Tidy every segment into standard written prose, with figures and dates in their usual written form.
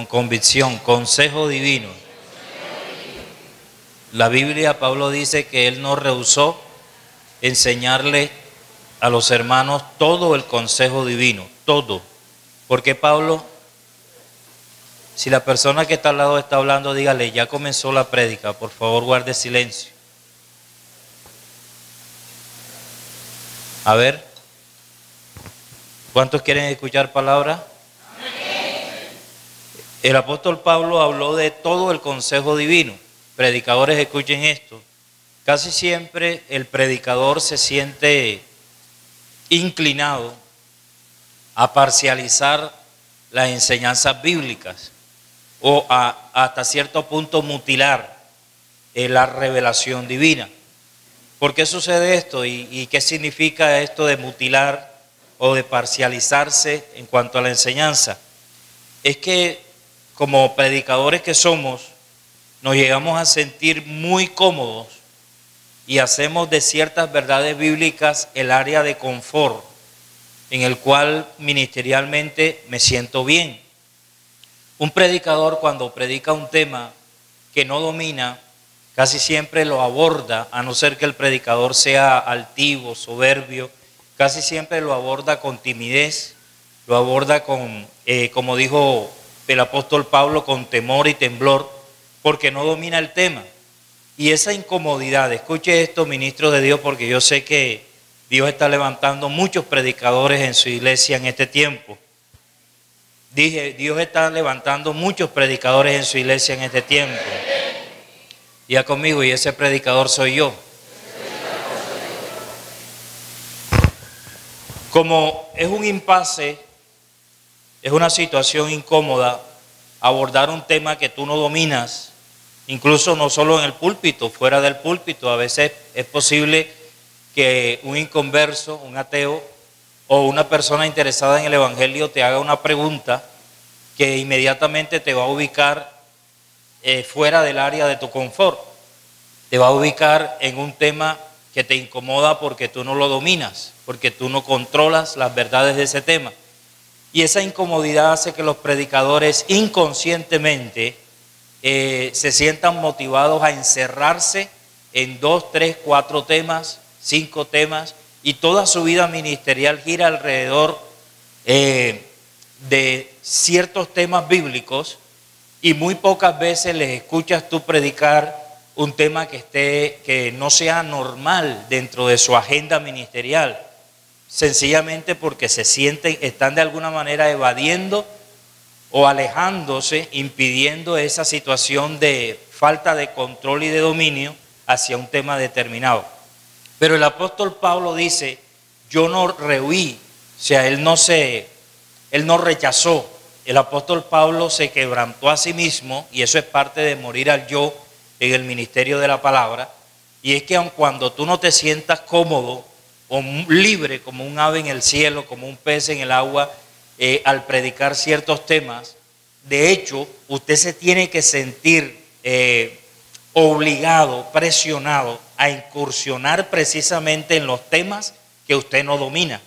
convicción, consejo divino. La Biblia, Pablo dice que él no rehusó enseñarle a los hermanos todo el consejo divino, todo. Porque Pablo, si la persona que está al lado está hablando, dígale, ya comenzó la prédica, por favor guarde silencio. A ver, ¿cuántos quieren escuchar palabra? El apóstol Pablo habló de todo el consejo divino. Predicadores, escuchen esto. Casi siempre el predicador se siente inclinado a parcializar las enseñanzas bíblicas o hasta cierto punto mutilar la revelación divina. ¿Por qué sucede esto y qué significa esto de mutilar o de parcializarse en cuanto a la enseñanza? Es que como predicadores que somos, nos llegamos a sentir muy cómodos y hacemos de ciertas verdades bíblicas el área de confort en el cual ministerialmente me siento bien. Un predicador cuando predica un tema que no domina, casi siempre lo aborda, a no ser que el predicador sea altivo, soberbio, casi siempre lo aborda con timidez, lo aborda con, como dijo el apóstol Pablo, con temor y temblor, porque no domina el tema. Y esa incomodidad, escuche esto, ministro de Dios, porque yo sé que Dios está levantando muchos predicadores en su iglesia en este tiempo. Dije, Dios está levantando muchos predicadores en su iglesia en este tiempo. Ya conmigo, y ese predicador soy yo. Como es un impasse, es una situación incómoda abordar un tema que tú no dominas, incluso no solo en el púlpito, fuera del púlpito. A veces es posible que un inconverso, un ateo o una persona interesada en el evangelio te haga una pregunta que inmediatamente te va a ubicar fuera del área de tu confort. Te va a ubicar en un tema que te incomoda porque tú no lo dominas, porque tú no controlas las verdades de ese tema. Y esa incomodidad hace que los predicadores inconscientemente se sientan motivados a encerrarse en 2, 3, 4 temas, 5 temas, y toda su vida ministerial gira alrededor de ciertos temas bíblicos, y muy pocas veces les escuchas tú predicar un tema que no sea normal dentro de su agenda ministerial, sencillamente porque se sienten, están de alguna manera evadiendo o alejándose, impidiendo esa situación de falta de control y de dominio hacia un tema determinado. Pero el apóstol Pablo dice, yo no rehuí, o sea, él no rechazó. El apóstol Pablo se quebrantó a sí mismo, y eso es parte de morir al yo en el ministerio de la palabra. Y es que aun cuando tú no te sientas cómodo o libre como un ave en el cielo, como un pez en el agua, al predicar ciertos temas, de hecho, usted se tiene que sentir obligado, presionado a incursionar precisamente en los temas que usted no domina.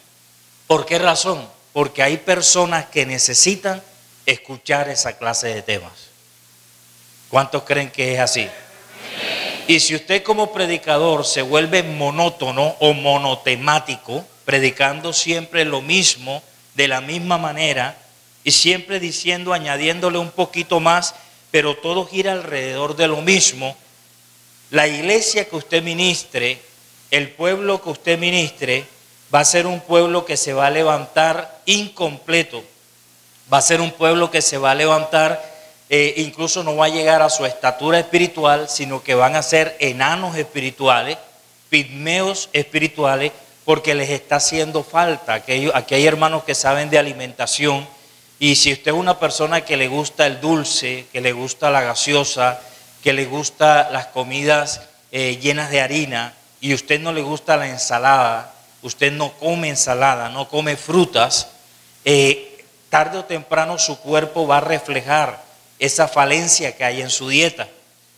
¿Por qué razón? Porque hay personas que necesitan escuchar esa clase de temas. ¿Cuántos creen que es así? Y si usted como predicador se vuelve monótono o monotemático, predicando siempre lo mismo, de la misma manera, y siempre diciendo, añadiéndole un poquito más, pero todo gira alrededor de lo mismo, la iglesia que usted ministre, el pueblo que usted ministre, va a ser un pueblo que se va a levantar incompleto, va a ser un pueblo que se va a levantar, incluso no va a llegar a su estatura espiritual, sino que van a ser enanos espirituales, pigmeos espirituales, porque les está haciendo falta. Aquí hay hermanos que saben de alimentación, y si usted es una persona que le gusta el dulce, que le gusta la gaseosa, que le gusta las comidas llenas de harina, y usted no le gusta la ensalada, usted no come ensalada, no come frutas, tarde o temprano su cuerpo va a reflejar esa falencia que hay en su dieta.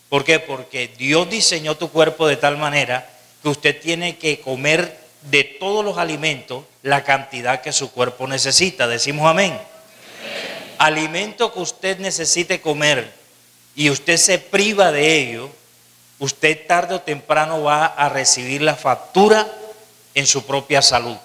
¿Por qué? Porque Dios diseñó tu cuerpo de tal manera que usted tiene que comer de todos los alimentos la cantidad que su cuerpo necesita. Decimos amén. alimento que usted necesite comer y usted se priva de ello, usted tarde o temprano va a recibir la factura en su propia salud.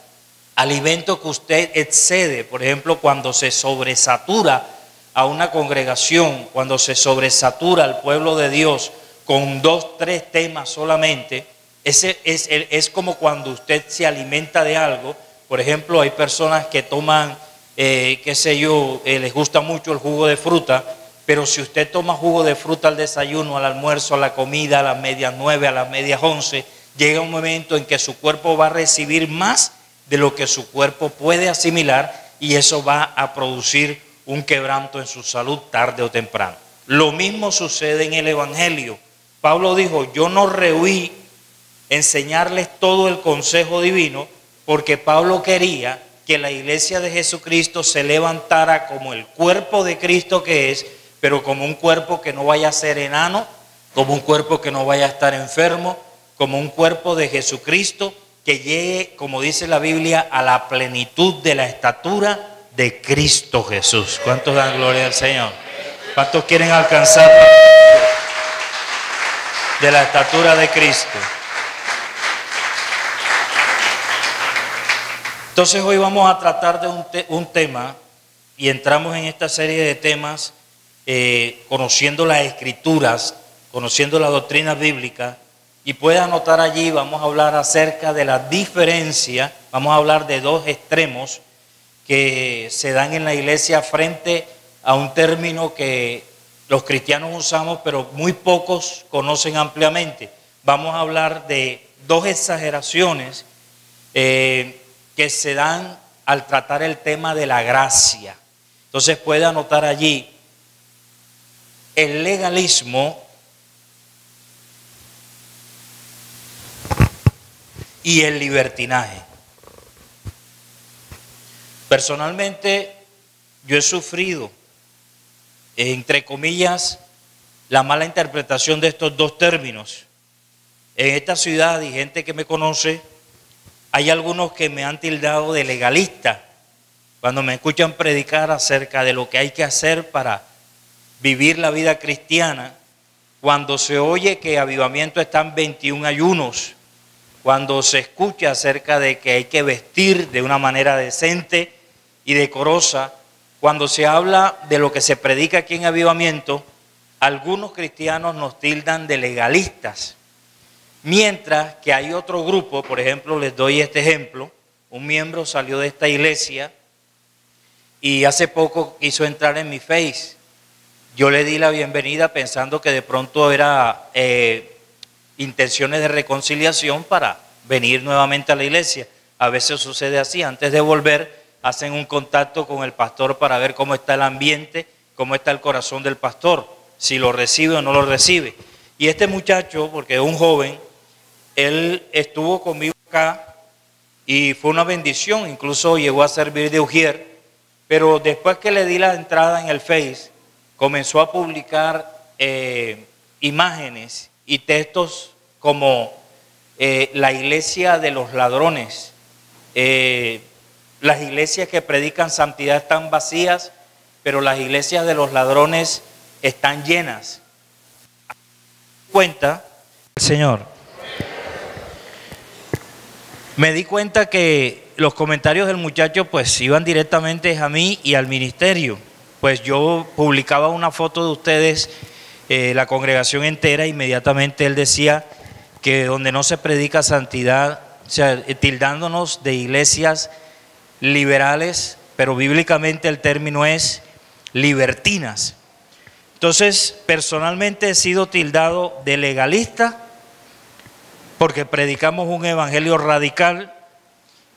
Alimento que usted excede, por ejemplo, cuando se sobresatura a una congregación, cuando se sobresatura al pueblo de Dios con 2, 3 temas solamente, es como cuando usted se alimenta de algo. Por ejemplo, hay personas que toman, les gusta mucho el jugo de fruta, pero si usted toma jugo de fruta al desayuno, al almuerzo, a la comida, a las 9:30, a las 11:30, llega un momento en que su cuerpo va a recibir más de lo que su cuerpo puede asimilar y eso va a producir un quebranto en su salud tarde o temprano. Lo mismo sucede en el Evangelio. Pablo dijo, yo no rehuí enseñarles todo el consejo divino porque Pablo quería que la iglesia de Jesucristo se levantara como el cuerpo de Cristo que es, pero como un cuerpo que no vaya a ser enano, como un cuerpo que no vaya a estar enfermo, como un cuerpo de Jesucristo que llegue, como dice la Biblia, a la plenitud de la estatura de Cristo Jesús. ¿Cuántos dan gloria al Señor? ¿Cuántos quieren alcanzar de la estatura de Cristo? Entonces hoy vamos a tratar de un tema y entramos en esta serie de temas conociendo las Escrituras, conociendo la doctrina bíblica. Y puede anotar allí, vamos a hablar acerca de la diferencia, vamos a hablar de 2 extremos que se dan en la iglesia frente a un término que los cristianos usamos, pero muy pocos conocen ampliamente. Vamos a hablar de 2 exageraciones que se dan al tratar el tema de la gracia. Entonces puede anotar allí el legalismo y el libertinaje. Personalmente, yo he sufrido, entre comillas, la mala interpretación de estos 2 términos. En esta ciudad, y gente que me conoce, hay algunos que me han tildado de legalista cuando me escuchan predicar acerca de lo que hay que hacer para vivir la vida cristiana, cuando se oye que Avivamiento están 21 ayunos, cuando se escucha acerca de que hay que vestir de una manera decente y decorosa, cuando se habla de lo que se predica aquí en Avivamiento, algunos cristianos nos tildan de legalistas. Mientras que hay otro grupo, por ejemplo, les doy este ejemplo, un miembro salió de esta iglesia y hace poco quiso entrar en mi Face. Yo le di la bienvenida pensando que de pronto era intenciones de reconciliación para venir nuevamente a la iglesia. A veces sucede así, antes de volver hacen un contacto con el pastor para ver cómo está el ambiente, cómo está el corazón del pastor, si lo recibe o no lo recibe. Y este muchacho, porque es un joven, él estuvo conmigo acá y fue una bendición, incluso llegó a servir de ujier, pero después que le di la entrada en el Face, comenzó a publicar imágenes y textos como la iglesia de los ladrones, las iglesias que predican santidad están vacías, pero las iglesias de los ladrones están llenas. Señor, me di cuenta que los comentarios del muchacho pues iban directamente a mí y al ministerio. Pues yo publicaba una foto de ustedes, la congregación entera, inmediatamente él decía que donde no se predica santidad, o sea, tildándonos de iglesias liberales, pero bíblicamente el término es libertinas. Entonces, personalmente he sido tildado de legalista porque predicamos un evangelio radical,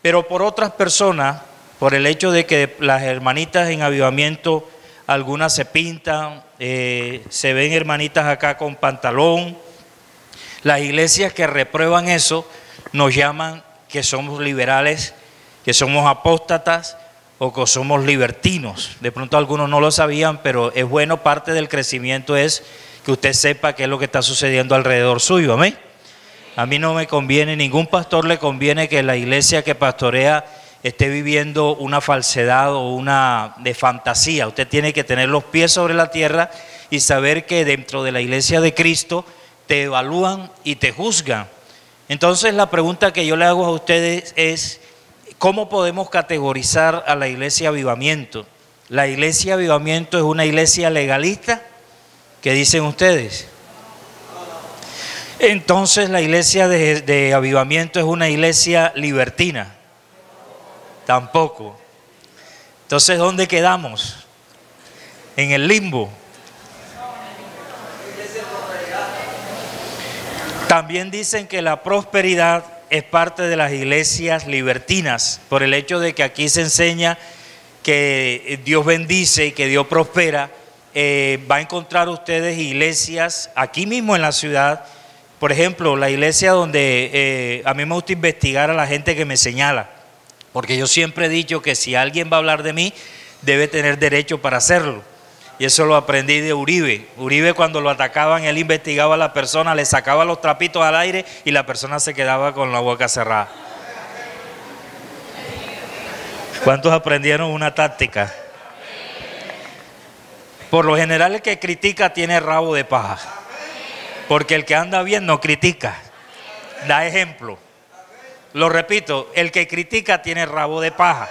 pero por otras personas, por el hecho de que las hermanitas en Avivamiento, algunas se pintan, se ven hermanitas acá con pantalón. Las iglesias que reprueban eso nos llaman que somos liberales, que somos apóstatas o que somos libertinos. De pronto algunos no lo sabían, pero es bueno, parte del crecimiento es que usted sepa qué es lo que está sucediendo alrededor suyo. Amén. A mí no me conviene, ningún pastor le conviene que la iglesia que pastorea esté viviendo una falsedad o una de fantasía. Usted tiene que tener los pies sobre la tierra y saber que dentro de la iglesia de Cristo te evalúan y te juzgan. Entonces la pregunta que yo le hago a ustedes es, ¿cómo podemos categorizar a la iglesia Avivamiento? ¿La iglesia Avivamiento es una iglesia legalista? ¿Qué dicen ustedes? Entonces la iglesia de Avivamiento es una iglesia libertina. Tampoco. Entonces, ¿dónde quedamos? En el limbo. También dicen que la prosperidad es parte de las iglesias libertinas, por el hecho de que aquí se enseña que Dios bendice y que Dios prospera. Va a encontrar ustedes iglesias aquí mismo en la ciudad. Por ejemplo, la iglesia donde a mí me gusta investigar a la gente que me señala. Porque yo siempre he dicho que si alguien va a hablar de mí, debe tener derecho para hacerlo. Y eso lo aprendí de Uribe. Uribe, cuando lo atacaban, él investigaba a la persona, le sacaba los trapitos al aire y la persona se quedaba con la boca cerrada. ¿Cuántos aprendieron una táctica? Por lo general, el que critica tiene rabo de paja. Porque el que anda bien no critica. Da ejemplo. Lo repito, el que critica tiene rabo de paja.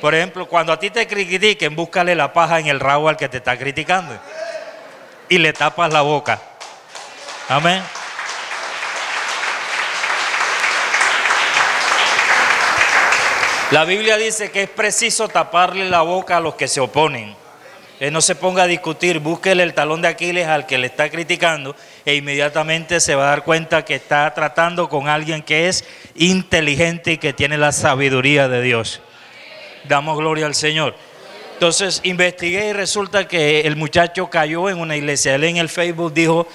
Por ejemplo, cuando a ti te critiquen, búscale la paja en el rabo al que te está criticando y le tapas la boca. Amén. La Biblia dice que es preciso taparle la boca a los que se oponen. No se ponga a discutir, búsquele el talón de Aquiles al que le está criticando e inmediatamente se va a dar cuenta que está tratando con alguien que es inteligente y que tiene la sabiduría de Dios. Damos gloria al Señor. Entonces investigué y resulta que el muchacho cayó en una iglesia. Él en el Facebook dijo,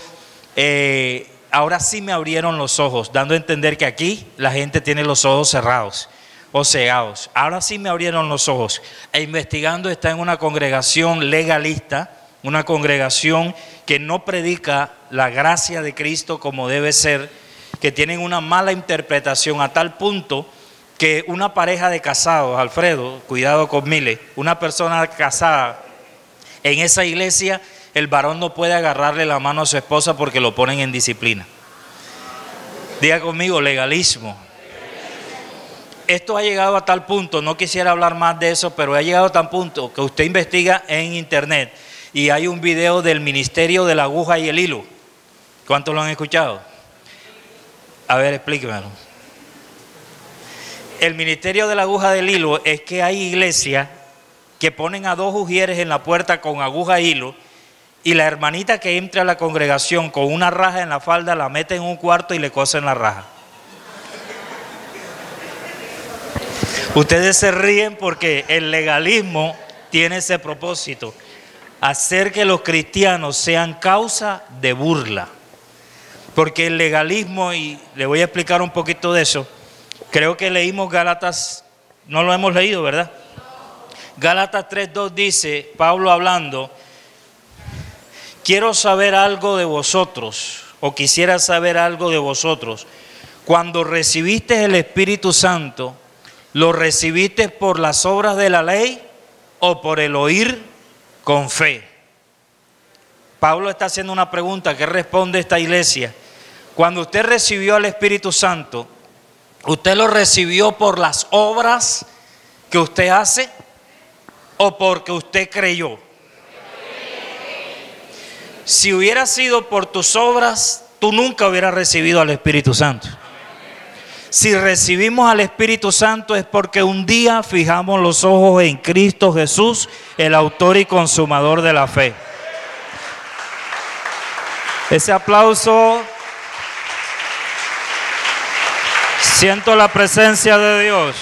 ahora sí me abrieron los ojos, dando a entender que aquí la gente tiene los ojos cerrados o cegados. Ahora sí me abrieron los ojos. E investigando está en una congregación legalista, una congregación que no predica la gracia de Cristo como debe ser, que tienen una mala interpretación a tal punto que una pareja de casados, Alfredo, cuidado con Mile, una persona casada en esa iglesia, el varón no puede agarrarle la mano a su esposa porque lo ponen en disciplina. Diga conmigo, legalismo. Esto ha llegado a tal punto, no quisiera hablar más de eso, pero ha llegado a tal punto que usted investiga en internet y hay un video del ministerio de la aguja y el hilo. ¿Cuántos lo han escuchado? A ver, explíquemelo. El ministerio de la aguja del hilo es que hay iglesias que ponen a dos ujieres en la puerta con aguja e hilo y la hermanita que entra a la congregación con una raja en la falda la mete en un cuarto y le cosen la raja. Ustedes se ríen porque el legalismo tiene ese propósito, hacer que los cristianos sean causa de burla. Porque el legalismo, y le voy a explicar un poquito de eso, creo que leímos Gálatas, no lo hemos leído, ¿verdad? Gálatas 3:2 dice, Pablo hablando, quiero saber algo de vosotros, o quisiera saber algo de vosotros. Cuando recibiste el Espíritu Santo, ¿lo recibiste por las obras de la ley o por el oír con fe? Pablo está haciendo una pregunta que responde esta iglesia. Cuando usted recibió al Espíritu Santo, ¿usted lo recibió por las obras que usted hace o porque usted creyó? Si hubiera sido por tus obras, tú nunca hubieras recibido al Espíritu Santo. Si recibimos al Espíritu Santo es porque un día fijamos los ojos en Cristo Jesús, el autor y consumador de la fe. Ese aplauso, siento la presencia de Dios.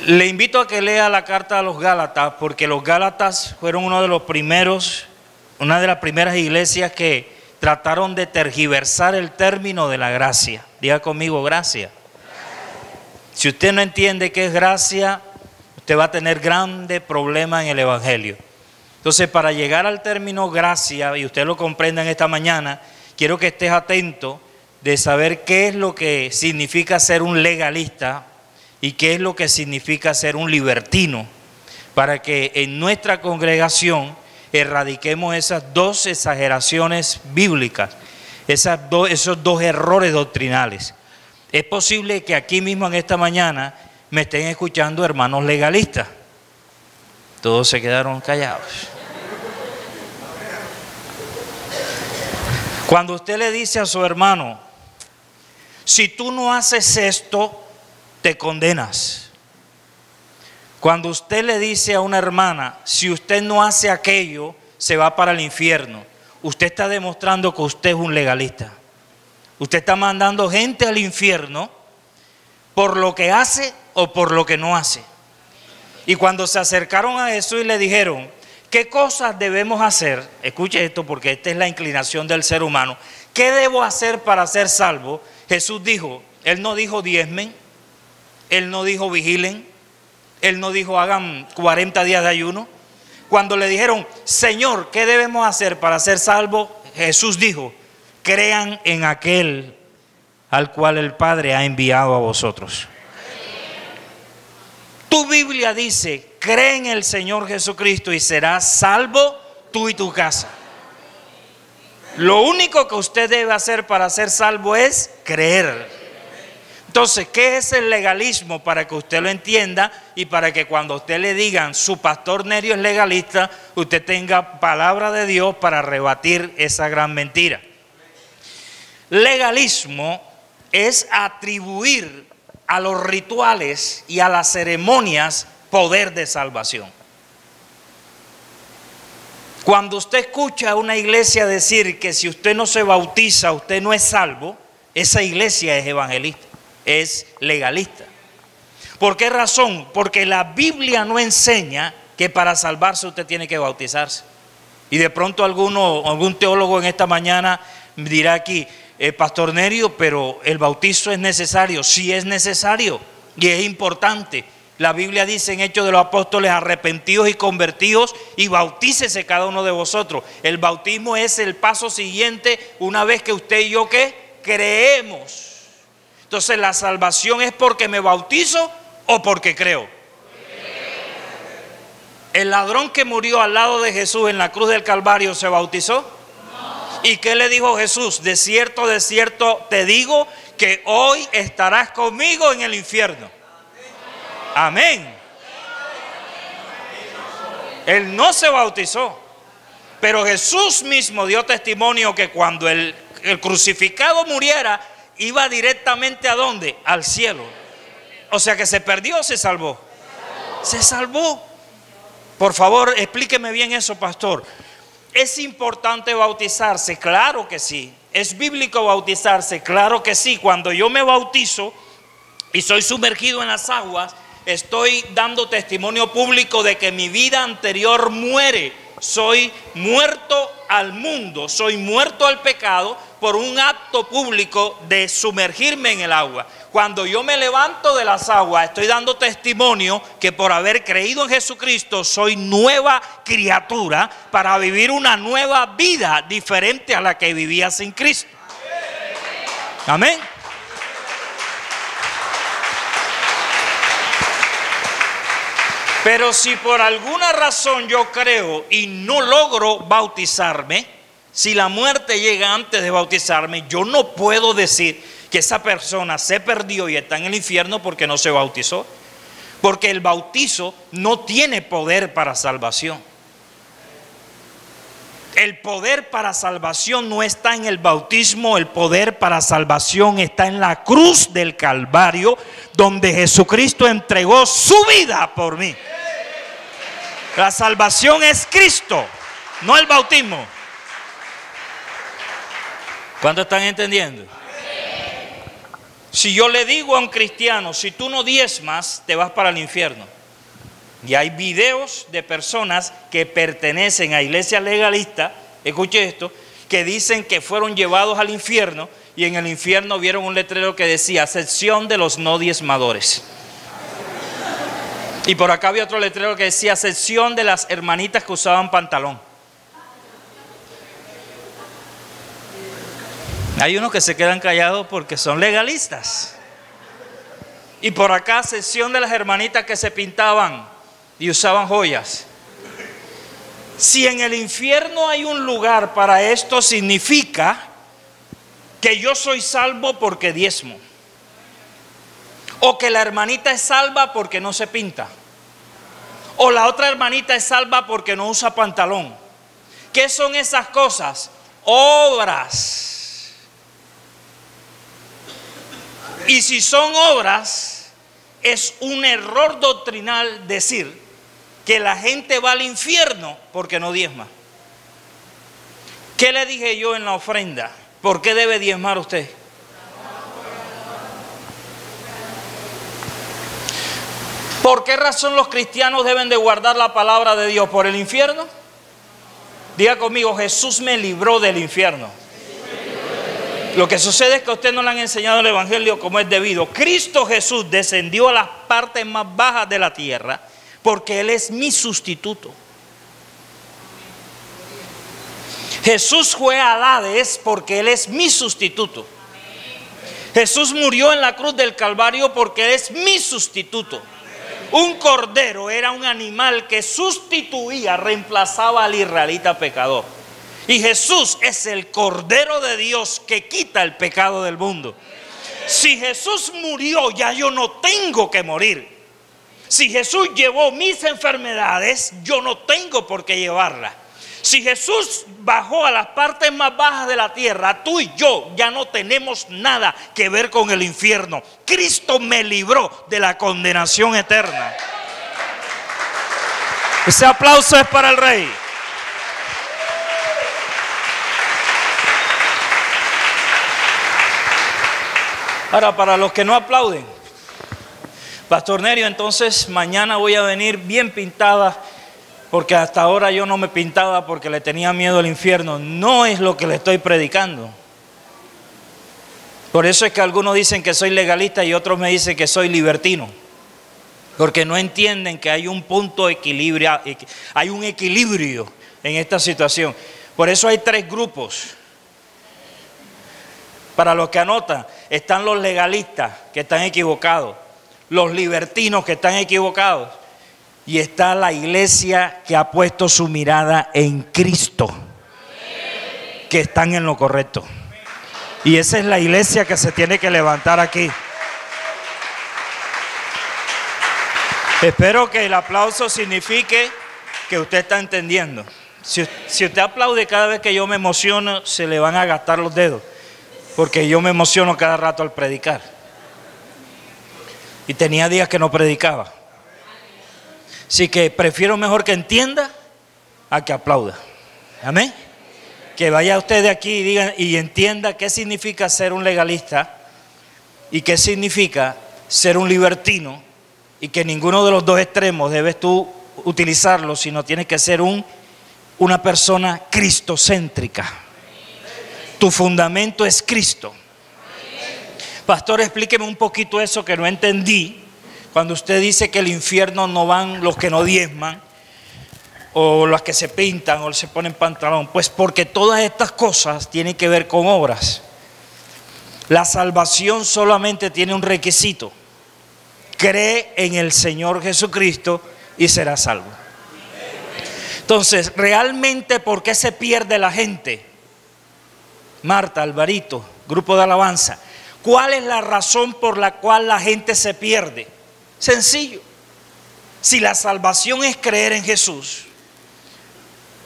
Le invito a que lea la carta a los Gálatas, porque los Gálatas fueron una de las primeras iglesias que trataron de tergiversar el término de la gracia. Diga conmigo, gracia. Si usted no entiende qué es gracia, usted va a tener grandes problemas en el evangelio. Entonces, para llegar al término gracia, y usted lo comprenda en esta mañana, quiero que estés atento de saber qué es lo que significa ser un legalista y qué es lo que significa ser un libertino, para que en nuestra congregación erradiquemos esas dos exageraciones bíblicas, esos dos errores doctrinales. Es posible que aquí mismo en esta mañana me estén escuchando hermanos legalistas. Todos se quedaron callados. Cuando usted le dice a su hermano, si tú no haces esto, te condenas. Cuando usted le dice a una hermana, si usted no hace aquello, se va para el infierno, usted está demostrando que usted es un legalista. Usted está mandando gente al infierno por lo que hace o por lo que no hace. Y cuando se acercaron a Jesús y le dijeron, ¿qué cosas debemos hacer? Escuche esto, porque esta es la inclinación del ser humano. ¿Qué debo hacer para ser salvo? Jesús dijo, Él no dijo diezmen, Él no dijo vigilen, Él no dijo hagan 40 días de ayuno. Cuando le dijeron, Señor, ¿qué debemos hacer para ser salvos? Jesús dijo, crean en aquel al cual el Padre ha enviado a vosotros. Tu Biblia dice, cree en el Señor Jesucristo y serás salvo tú y tu casa. Lo único que usted debe hacer para ser salvo es creer. Entonces, ¿qué es el legalismo? Para que usted lo entienda y para que cuando a usted le digan su pastor Nerio es legalista, usted tenga palabra de Dios para rebatir esa gran mentira. Legalismo es atribuir a los rituales y a las ceremonias poder de salvación. Cuando usted escucha a una iglesia decir que si usted no se bautiza, usted no es salvo, esa iglesia es evangelista, es legalista. ¿Por qué razón? Porque la Biblia no enseña que para salvarse usted tiene que bautizarse. Y de pronto algún teólogo en esta mañana dirá aquí, Pastor Nerio, pero el bautizo es necesario. Sí es necesario y es importante. La Biblia dice en Hechos de los Apóstoles, arrepentidos y convertidos y bautícese cada uno de vosotros. El bautismo es el paso siguiente una vez que usted y yo ¿qué? Creemos. Entonces la salvación es porque me bautizo o porque creo. El ladrón que murió al lado de Jesús en la cruz del Calvario ¿se bautizó? ¿Y qué le dijo Jesús? De cierto te digo que hoy estarás conmigo en el infierno. Amén. Él no se bautizó, pero Jesús mismo dio testimonio que cuando el crucificado muriera, iba directamente ¿a dónde? Al cielo. O sea que se perdió o se salvó. Se salvó. Por favor, explíqueme bien eso, pastor. ¿Es importante bautizarse? Claro que sí. ¿Es bíblico bautizarse? Claro que sí. Cuando yo me bautizo y soy sumergido en las aguas, estoy dando testimonio público de que mi vida anterior muere. Soy muerto al mundo, soy muerto al pecado por un acto público de sumergirme en el agua. Cuando yo me levanto de las aguas, estoy dando testimonio que por haber creído en Jesucristo soy nueva criatura para vivir una nueva vida diferente a la que vivía sin Cristo. Amén. Pero si por alguna razón yo creo y no logro bautizarme, si la muerte llega antes de bautizarme, yo no puedo decir que esa persona se perdió y está en el infierno porque no se bautizó. Porque el bautizo no tiene poder para salvación. El poder para salvación no está en el bautismo, el poder para salvación está en la cruz del Calvario, donde Jesucristo entregó su vida por mí. La salvación es Cristo, no el bautismo. ¿Cuántos están entendiendo? Si yo le digo a un cristiano, si tú no diezmas, te vas para el infierno. Y hay videos de personas que pertenecen a iglesias legalistas, escuche esto, que dicen que fueron llevados al infierno y en el infierno vieron un letrero que decía, sección de los no diezmadores. Y por acá había otro letrero que decía, sección de las hermanitas que usaban pantalón. Hay unos que se quedan callados porque son legalistas. Y por acá, sesión de las hermanitas que se pintaban y usaban joyas. Si en el infierno hay un lugar para esto, significa que yo soy salvo porque diezmo, o que la hermanita es salva porque no se pinta, o la otra hermanita es salva porque no usa pantalón. ¿Qué son esas cosas? Obras. Y si son obras, es un error doctrinal decir que la gente va al infierno porque no diezma. ¿Qué le dije yo en la ofrenda? ¿Por qué debe diezmar usted? ¿Por qué razón los cristianos deben de guardar la palabra de Dios? ¿Por el infierno? Diga conmigo, Jesús me libró del infierno. Lo que sucede es que a usted no le han enseñado el evangelio como es debido. Cristo Jesús descendió a las partes más bajas de la tierra porque Él es mi sustituto. Jesús fue a Hades porque Él es mi sustituto. Jesús murió en la cruz del Calvario porque Él es mi sustituto. Un cordero era un animal que sustituía, reemplazaba al israelita pecador. Y Jesús es el Cordero de Dios que quita el pecado del mundo. Si Jesús murió, ya yo no tengo que morir. Si Jesús llevó mis enfermedades, yo no tengo por qué llevarlas. Si Jesús bajó a las partes más bajas de la tierra, tú y yo ya no tenemos nada que ver con el infierno. Cristo me libró de la condenación eterna. Ese aplauso es para el Rey. Ahora, para los que no aplauden, Pastor Nerio, entonces mañana voy a venir bien pintada, porque hasta ahora yo no me pintaba porque le tenía miedo al infierno. No es lo que le estoy predicando. Por eso es que algunos dicen que soy legalista y otros me dicen que soy libertino, porque no entienden que hay un punto de equilibrio, hay un equilibrio en esta situación. Por eso hay tres grupos. Para los que anotan, están los legalistas que están equivocados, los libertinos que están equivocados, y está la iglesia que ha puesto su mirada en Cristo, que están en lo correcto. Y esa es la iglesia que se tiene que levantar aquí. Espero que el aplauso signifique que usted está entendiendo. Si usted aplaude cada vez que yo me emociono, se le van a gastar los dedos, porque yo me emociono cada rato al predicar. Y tenía días que no predicaba. Así que prefiero mejor que entienda a que aplauda. Amén. Que vaya usted de aquí y diga y entienda qué significa ser un legalista y qué significa ser un libertino, y que ninguno de los dos extremos debes tú utilizarlo, sino tienes que ser una persona cristocéntrica. Tu fundamento es Cristo. Pastor, explíqueme un poquito eso que no entendí. Cuando usted dice que el infierno no van los que no diezman, o los que se pintan, o se ponen pantalón. Pues porque todas estas cosas tienen que ver con obras. La salvación solamente tiene un requisito: cree en el Señor Jesucristo y será salvo. Entonces, realmente, ¿por qué se pierde la gente? Marta, Alvarito, grupo de alabanza, ¿cuál es la razón por la cual la gente se pierde? Sencillo. Si la salvación es creer en Jesús,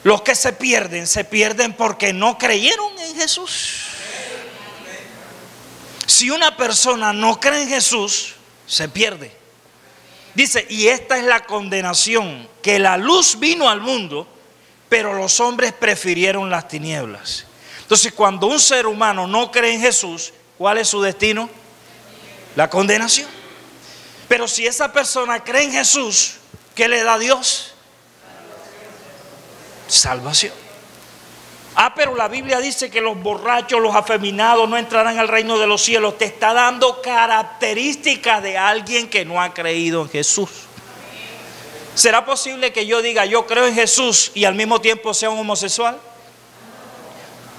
los que se pierden porque no creyeron en Jesús. Si una persona no cree en Jesús, se pierde. Dice, y esta es la condenación, que la luz vino al mundo, pero los hombres prefirieron las tinieblas. Entonces, cuando un ser humano no cree en Jesús, ¿cuál es su destino? La condenación. Pero si esa persona cree en Jesús, ¿qué le da Dios? Salvación. Pero la Biblia dice que los borrachos, los afeminados no entrarán al reino de los cielos. Te está dando características de alguien que no ha creído en Jesús. ¿Será posible que yo diga yo creo en Jesús y al mismo tiempo sea un homosexual?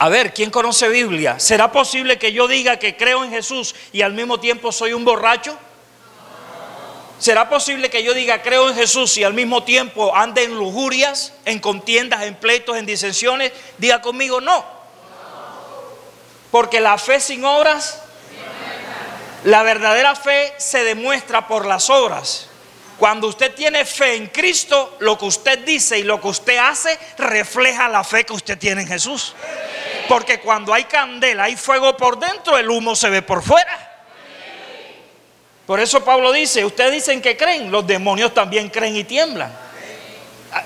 A ver, ¿quién conoce Biblia? ¿Será posible que yo diga que creo en Jesús y al mismo tiempo soy un borracho? ¿Será posible que yo diga creo en Jesús y al mismo tiempo ande en lujurias, en contiendas, en pleitos, en disensiones? Diga conmigo, no. Porque la fe sin obras, la verdadera fe se demuestra por las obras. Cuando usted tiene fe en Cristo, lo que usted dice y lo que usted hace refleja la fe que usted tiene en Jesús. Porque cuando hay candela, hay fuego por dentro, el humo se ve por fuera. Por eso Pablo dice, ustedes dicen que creen, los demonios también creen y tiemblan.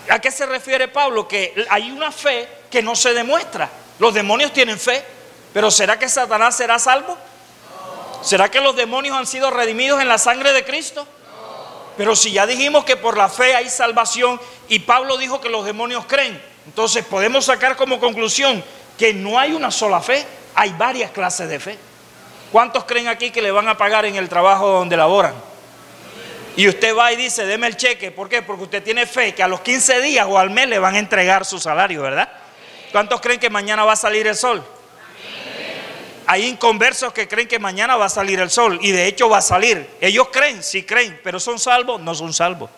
¿A qué se refiere Pablo? Que hay una fe que no se demuestra. Los demonios tienen fe, pero ¿será que Satanás será salvo? ¿Será que los demonios han sido redimidos en la sangre de Cristo? Pero si ya dijimos que por la fe hay salvación y Pablo dijo que los demonios creen, entonces podemos sacar como conclusión que no hay una sola fe, hay varias clases de fe. ¿Cuántos creen aquí que le van a pagar en el trabajo donde laboran? Y usted va y dice, deme el cheque. ¿Por qué? Porque usted tiene fe que a los 15 días o al mes le van a entregar su salario, ¿verdad? ¿Cuántos creen que mañana va a salir el sol? Hay inconversos que creen que mañana va a salir el sol y de hecho va a salir. Ellos creen, sí creen, pero ¿son salvos? No son salvos.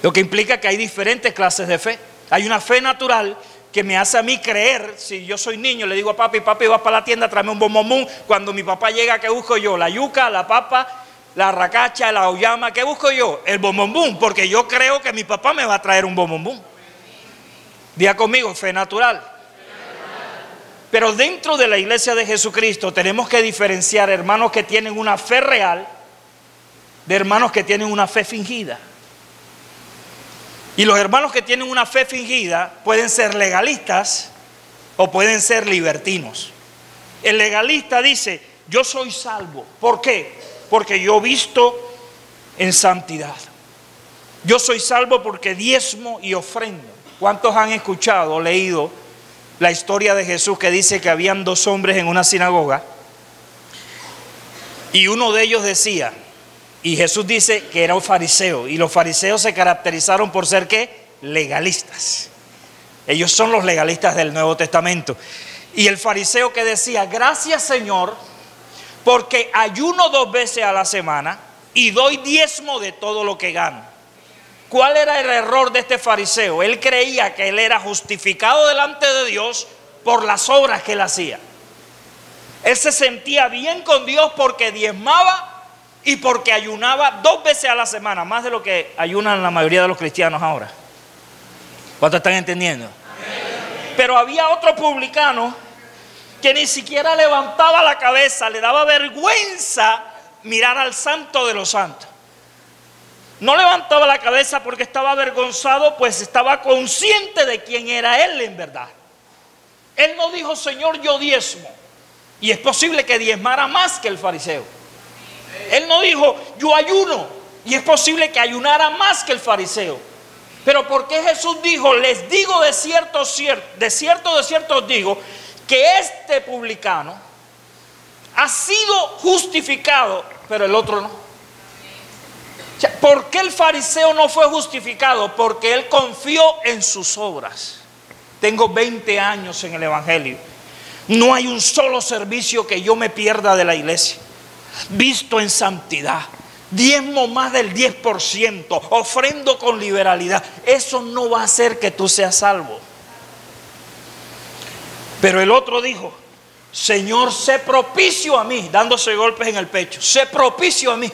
Lo que implica que hay diferentes clases de fe. Hay una fe natural que me hace a mí creer. Si yo soy niño, le digo a papi, papi, vas para la tienda, tráeme un bombomún. Cuando mi papá llega, ¿qué busco yo? La yuca, la papa, la racacha, la auyama. ¿Qué busco yo? El bombomún, porque yo creo que mi papá me va a traer un bombomún. Diga conmigo, fe natural. Pero dentro de la iglesia de Jesucristo tenemos que diferenciar hermanos que tienen una fe real de hermanos que tienen una fe fingida. Y los hermanos que tienen una fe fingida pueden ser legalistas o pueden ser libertinos. El legalista dice, yo soy salvo. ¿Por qué? Porque yo visto en santidad. Yo soy salvo porque diezmo y ofrendo. ¿Cuántos han escuchado o leído la historia de Jesús que dice que habían dos hombres en una sinagoga? Y uno de ellos decía, y Jesús dice que era un fariseo, y los fariseos se caracterizaron por ser ¿qué? Legalistas. Ellos son los legalistas del Nuevo Testamento. Y el fariseo que decía, gracias Señor, porque ayuno 2 veces a la semana y doy diezmo de todo lo que gano. ¿Cuál era el error de este fariseo? Él creía que él era justificado delante de Dios por las obras que él hacía. Él se sentía bien con Dios porque diezmaba y porque ayunaba 2 veces a la semana, más de lo que ayunan la mayoría de los cristianos ahora. ¿Cuántos están entendiendo? Pero había otro publicano que ni siquiera levantaba la cabeza, le daba vergüenza mirar al santo de los santos. No levantaba la cabeza porque estaba avergonzado, pues estaba consciente de quién era él en verdad. Él no dijo, Señor, yo diezmo. Y es posible que diezmara más que el fariseo. Él no dijo, yo ayuno. Y es posible que ayunara más que el fariseo. Pero ¿por qué Jesús dijo, les digo de cierto os digo, que este publicano ha sido justificado, pero el otro no? ¿Por qué el fariseo no fue justificado? Porque él confió en sus obras. Tengo 20 años en el evangelio. No hay un solo servicio que yo me pierda de la iglesia. Visto en santidad, diezmo más del 10%, ofrendo con liberalidad. Eso no va a hacer que tú seas salvo. Pero el otro dijo, Señor, sé propicio a mí, dándose golpes en el pecho. Sé propicio a mí,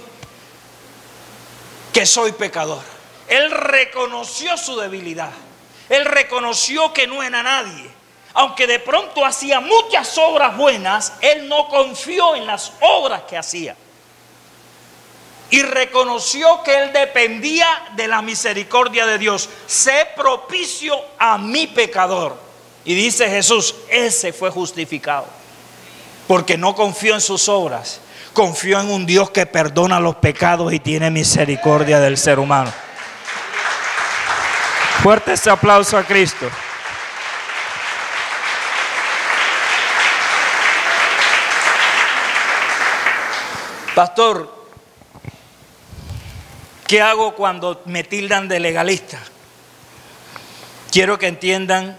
que soy pecador. Él reconoció su debilidad. Él reconoció que no era nadie. Aunque de pronto hacía muchas obras buenas, él no confió en las obras que hacía. Y reconoció que él dependía de la misericordia de Dios. Sé propicio a mi pecador. Y dice Jesús, ese fue justificado. Porque no confió en sus obras. Confió en un Dios que perdona los pecados y tiene misericordia del ser humano. Fuerte ese aplauso a Cristo. Pastor, ¿qué hago cuando me tildan de legalista? Quiero que entiendan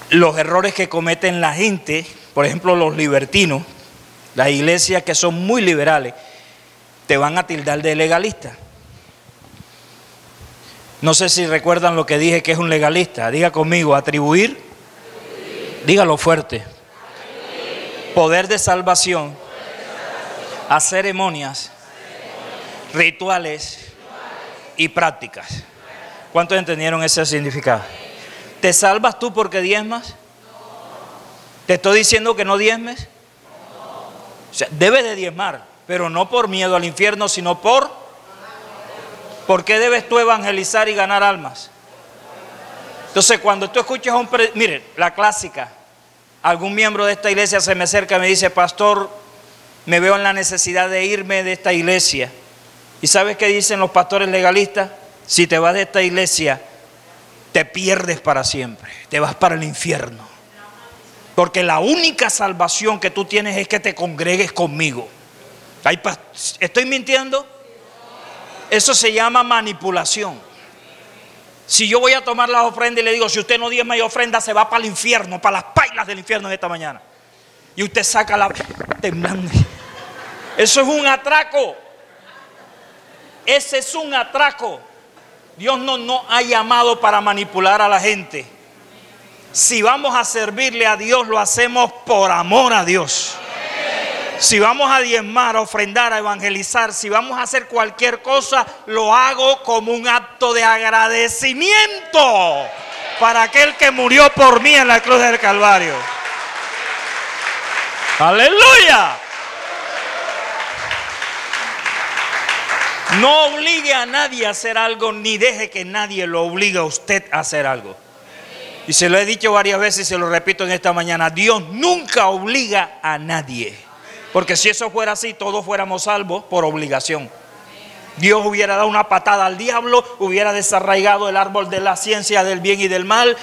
los errores que cometen la gente, por ejemplo los libertinos, las iglesias que son muy liberales, te van a tildar de legalista. No sé si recuerdan lo que dije que es un legalista. Diga conmigo, atribuir, dígalo fuerte, poder de salvación a ceremonias, rituales y prácticas. ¿Cuántos entendieron ese significado? ¿Te salvas tú porque diezmas? ¿Te estoy diciendo que no diezmes? O sea, debes de diezmar, pero no por miedo al infierno, sino ¿por qué debes tú evangelizar y ganar almas? Entonces, cuando tú escuchas a un... Miren, la clásica, algún miembro de esta iglesia se me acerca y me dice, pastor, me veo en la necesidad de irme de esta iglesia. ¿Y sabes qué dicen los pastores legalistas? Si te vas de esta iglesia, te pierdes para siempre, te vas para el infierno. Porque la única salvación que tú tienes es que te congregues conmigo. ¿Estoy mintiendo? Eso se llama manipulación. Si yo voy a tomar las ofrendas y le digo, si usted no diezma y ofrenda, se va para el infierno, para las pailas del infierno de esta mañana. Y usted saca la... temblando. Eso es un atraco. Ese es un atraco. Dios no nos ha llamado para manipular a la gente. Si vamos a servirle a Dios, lo hacemos por amor a Dios. Si vamos a diezmar, a ofrendar, a evangelizar, si vamos a hacer cualquier cosa, lo hago como un acto de agradecimiento para aquel que murió por mí en la cruz del Calvario. ¡Aleluya! No obligue a nadie a hacer algo, ni deje que nadie lo obligue a usted a hacer algo. Y se lo he dicho varias veces y se lo repito en esta mañana, Dios nunca obliga a nadie. Porque si eso fuera así, todos fuéramos salvos por obligación. Dios hubiera dado una patada al diablo, hubiera desarraigado el árbol de la ciencia del bien y del mal.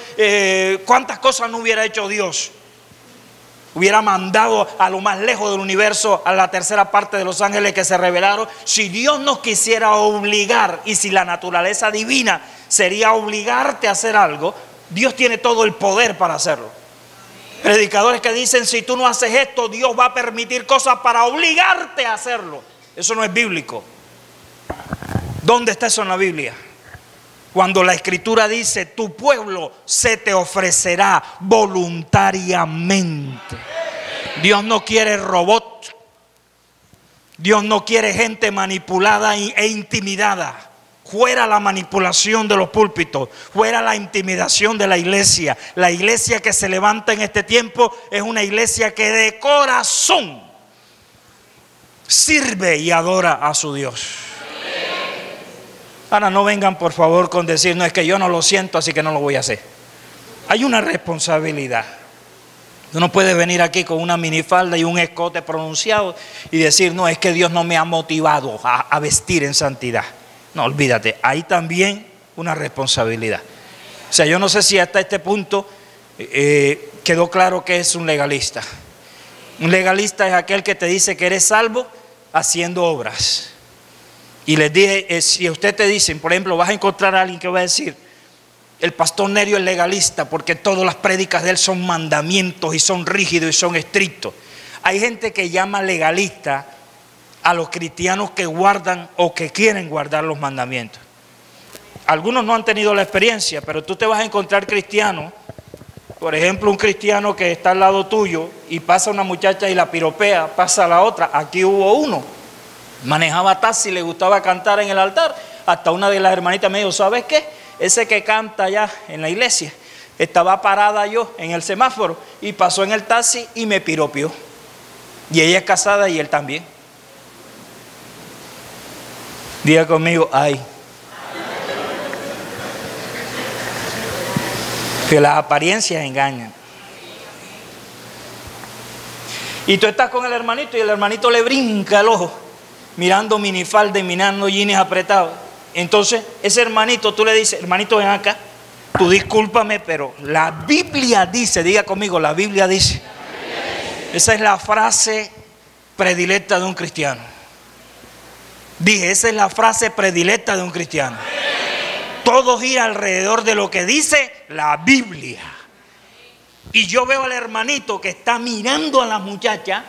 ¿Cuántas cosas no hubiera hecho Dios? Hubiera mandado a lo más lejos del universo a la tercera parte de los ángeles que se rebelaron. Si Dios nos quisiera obligar, y si la naturaleza divina sería obligarte a hacer algo, Dios tiene todo el poder para hacerlo. Predicadores que dicen, si tú no haces esto, Dios va a permitir cosas para obligarte a hacerlo. Eso no es bíblico. ¿Dónde está eso en la Biblia? Cuando la Escritura dice, tu pueblo se te ofrecerá voluntariamente. Dios no quiere robots. Dios no quiere gente manipulada e intimidada. Fuera la manipulación de los púlpitos, fuera la intimidación de la iglesia. La iglesia que se levanta en este tiempo es una iglesia que de corazón sirve y adora a su Dios. Ahora no vengan por favor con decir, no, es que yo no lo siento, así que no lo voy a hacer. Hay una responsabilidad. Uno puede venir aquí con una minifalda y un escote pronunciado y decir, no, es que Dios no me ha motivado a vestir en santidad. No, olvídate, hay también una responsabilidad. O sea, yo no sé si hasta este punto quedó claro que es un legalista. Un legalista es aquel que te dice que eres salvo haciendo obras. Y les dije, si a usted te dicen, por ejemplo, vas a encontrar a alguien que va a decir, el pastor Nerio es legalista porque todas las prédicas de él son mandamientos y son rígidos y son estrictos. Hay gente que llama legalista a los cristianos que guardan o que quieren guardar los mandamientos. Algunos no han tenido la experiencia, pero tú te vas a encontrar cristianos, por ejemplo, un cristiano que está al lado tuyo y pasa una muchacha y la piropea, pasa la otra. Aquí hubo uno, manejaba taxi, le gustaba cantar en el altar, hasta una de las hermanitas me dijo, ¿sabes qué? Ese que canta allá en la iglesia, estaba parada yo en el semáforo y pasó en el taxi y me piropió. Y ella es casada y él también. Diga conmigo, ay. Que las apariencias engañan. Y tú estás con el hermanito y el hermanito le brinca el ojo, mirando minifalda y mirando jeans apretados. Entonces, ese hermanito, tú le dices, hermanito, ven acá, tú discúlpame, pero la Biblia dice, diga conmigo, la Biblia dice. Esa es la frase predilecta de un cristiano. Dije, esa es la frase predilecta de un cristiano. Todo gira alrededor de lo que dice la Biblia. y yo veo al hermanito que está mirando a las muchachas,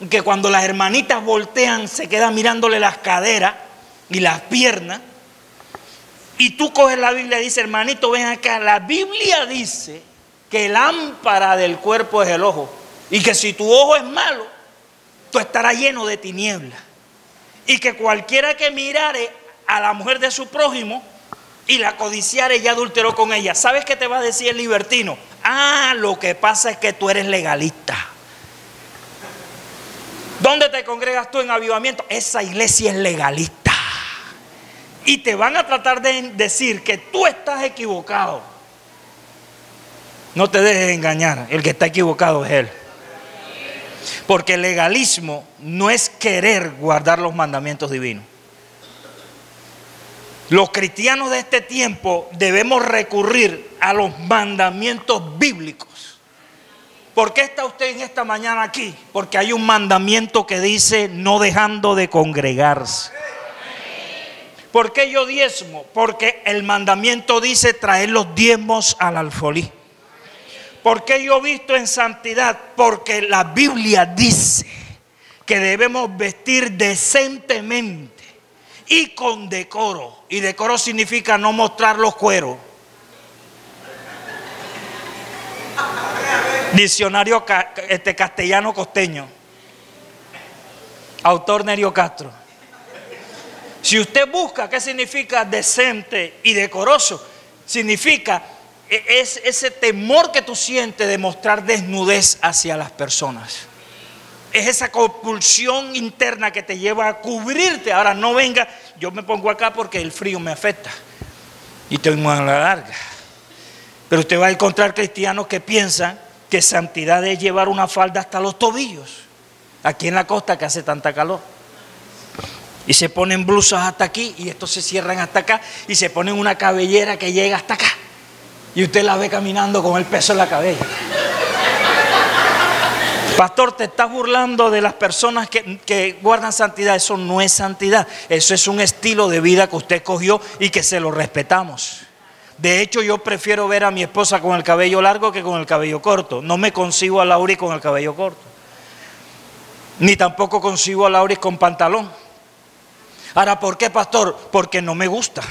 que cuando las hermanitas voltean se queda mirándole las caderas y las piernas, y tú coges la Biblia y dices, hermanito, ven acá, la Biblia dice que la lámpara del cuerpo es el ojo, y que si tu ojo es malo, tú estarás lleno de tinieblas, y que cualquiera que mirare a la mujer de su prójimo y la codiciare ya adulteró con ella. ¿Sabes qué te va a decir el libertino? Lo que pasa es que tú eres legalista. ¿Dónde te congregas tú en avivamiento? Esa iglesia es legalista. Y te van a tratar de decir que tú estás equivocado. No te dejes engañar, el que está equivocado es él. Porque el legalismo no es querer guardar los mandamientos divinos. Los cristianos de este tiempo debemos recurrir a los mandamientos bíblicos. ¿Por qué está usted en esta mañana aquí? Porque hay un mandamiento que dice no dejando de congregarse. ¿Por qué yo diezmo? Porque el mandamiento dice traer los diezmos al alfolí. ¿Por qué yo visto en santidad? Porque la Biblia dice que debemos vestir decentemente y con decoro. Y decoro significa no mostrar los cueros. Diccionario castellano costeño. Autor Nerio Castro. Si usted busca qué significa decente y decoroso, significa es ese temor que tú sientes de mostrar desnudez hacia las personas. Es esa compulsión interna que te lleva a cubrirte. Ahora no venga, yo me pongo acá porque el frío me afecta y tengo a la larga. Pero usted va a encontrar cristianos que piensan que santidad es llevar una falda hasta los tobillos. Aquí en la costa que hace tanta calor. Y se ponen blusas hasta aquí y estos se cierran hasta acá y se ponen una cabellera que llega hasta acá. Y usted la ve caminando con el peso en la cabeza. Pastor, te estás burlando de las personas que guardan santidad. Eso no es santidad. Eso es un estilo de vida que usted cogió y que se lo respetamos. De hecho, yo prefiero ver a mi esposa con el cabello largo que con el cabello corto. No me consigo a Lauris con el cabello corto. Ni tampoco consigo a Lauris con pantalón. Ahora, ¿por qué, pastor? Porque no me gusta.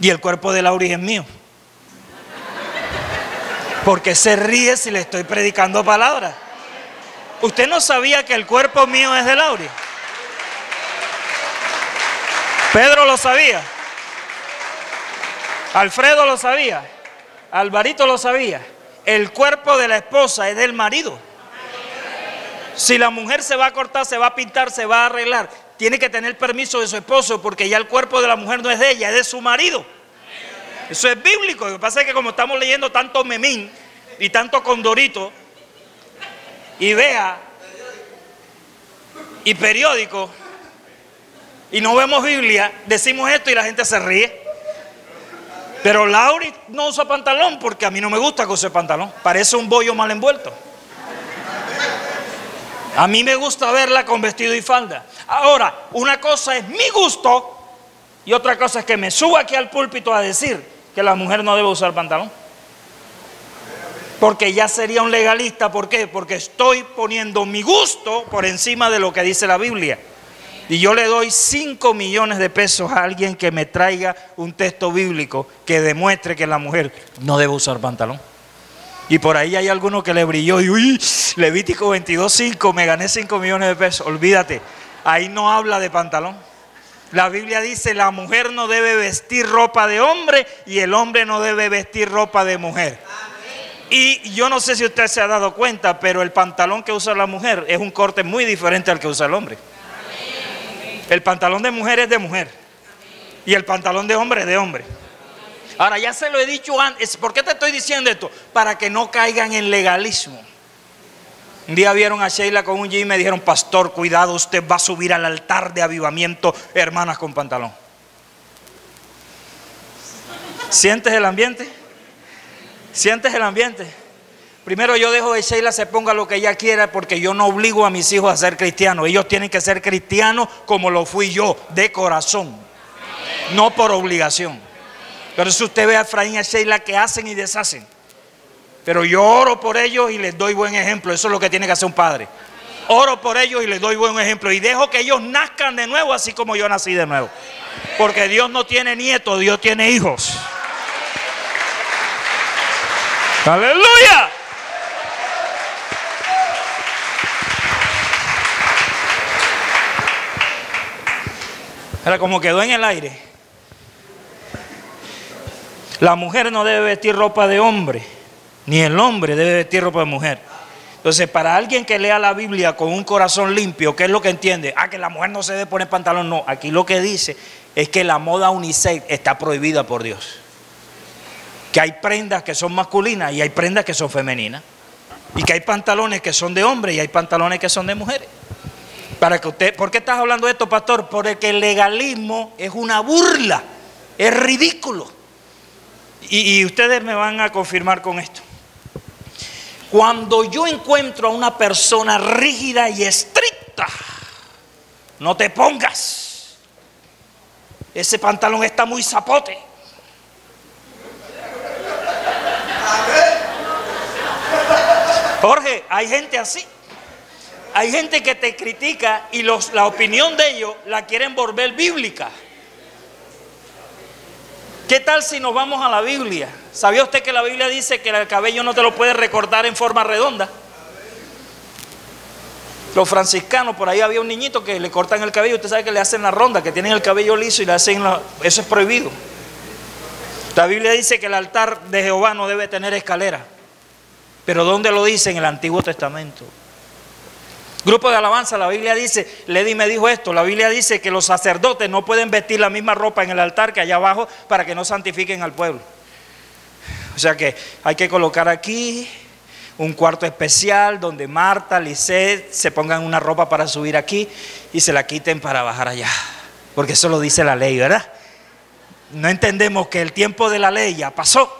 Y el cuerpo de Lauris es mío. Porque se ríe si le estoy predicando palabras. ¿Usted no sabía que el cuerpo mío es de Lauris? Pedro lo sabía. Alfredo lo sabía. Alvarito lo sabía. El cuerpo de la esposa es del marido. Si la mujer se va a cortar, se va a pintar, se va a arreglar, tiene que tener permiso de su esposo, porque ya el cuerpo de la mujer no es de ella, es de su marido. Eso es bíblico. Lo que pasa es que como estamos leyendo tanto memín y tanto condorito y vea y periódico y no vemos Biblia, decimos esto y la gente se ríe. Pero Lauris no usa pantalón porque a mí no me gusta que use pantalón. Parece un bollo mal envuelto. A mí me gusta verla con vestido y falda. Ahora, una cosa es mi gusto y otra cosa es que me suba aquí al púlpito a decir que la mujer no debe usar pantalón. Porque ya sería un legalista. ¿Por qué? Porque estoy poniendo mi gusto por encima de lo que dice la Biblia. Y yo le doy 5 millones de pesos a alguien que me traiga un texto bíblico que demuestre que la mujer no debe usar pantalón. Y por ahí hay alguno que le brilló y uy, Levítico 22:5, me gané 5 millones de pesos. Olvídate, ahí no habla de pantalón. La Biblia dice la mujer no debe vestir ropa de hombre y el hombre no debe vestir ropa de mujer. Y yo no sé si usted se ha dado cuenta, pero el pantalón que usa la mujer es un corte muy diferente al que usa el hombre. El pantalón de mujer es de mujer y el pantalón de hombre es de hombre. Ahora, ya se lo he dicho antes. ¿Por qué te estoy diciendo esto? Para que no caigan en legalismo. Un día vieron a Sheila con un jean y me dijeron: pastor, cuidado, usted va a subir al altar de avivamiento, hermanas con pantalón. ¿Sientes el ambiente? ¿Sientes el ambiente? Primero, yo dejo que Sheila se ponga lo que ella quiera, porque yo no obligo a mis hijos a ser cristianos. Ellos tienen que ser cristianos como lo fui yo, de corazón, no por obligación. Pero si usted ve a Efraín y a Sheila que hacen y deshacen, Pero yo oro por ellos y les doy buen ejemplo. Eso es lo que tiene que hacer un padre. Oro por ellos y les doy buen ejemplo. Y dejo que ellos nazcan de nuevo así como yo nací de nuevo. Porque Dios no tiene nietos, Dios tiene hijos. ¡Aleluya! Era como quedó en el aire. La mujer no debe vestir ropa de hombre, ni el hombre debe vestir ropa de mujer. Entonces, para alguien que lea la Biblia con un corazón limpio, ¿qué es lo que entiende? Que la mujer no se debe poner pantalón. No, aquí lo que dice es que la moda unisex está prohibida por Dios. Que hay prendas que son masculinas y hay prendas que son femeninas. Y que hay pantalones que son de hombres y hay pantalones que son de mujeres. Para que usted, ¿por qué estás hablando de esto, pastor? Porque el legalismo es una burla, es ridículo. Y ustedes me van a confirmar con esto. Cuando yo encuentro a una persona rígida y estricta, no te pongas. Ese pantalón está muy zapote. Jorge, hay gente así. Hay gente que te critica y la opinión de ellos la quieren volver bíblica. ¿Qué tal si nos vamos a la Biblia? ¿Sabía usted que la Biblia dice que el cabello no te lo puedes recortar en forma redonda? Los franciscanos, por ahí había un niñito que le cortan el cabello. Usted sabe que le hacen la ronda, que tienen el cabello liso y le hacen eso es prohibido. La Biblia dice que el altar de Jehová no debe tener escalera. Pero ¿dónde lo dice? En el Antiguo Testamento. Grupo de alabanza, la Biblia dice, Lady me dijo esto, la Biblia dice que los sacerdotes no pueden vestir la misma ropa en el altar que allá abajo para que no santifiquen al pueblo. O sea que hay que colocar aquí un cuarto especial donde Marta, Lisset se pongan una ropa para subir aquí y se la quiten para bajar allá. Porque eso lo dice la ley, ¿verdad? No entendemos que el tiempo de la ley ya pasó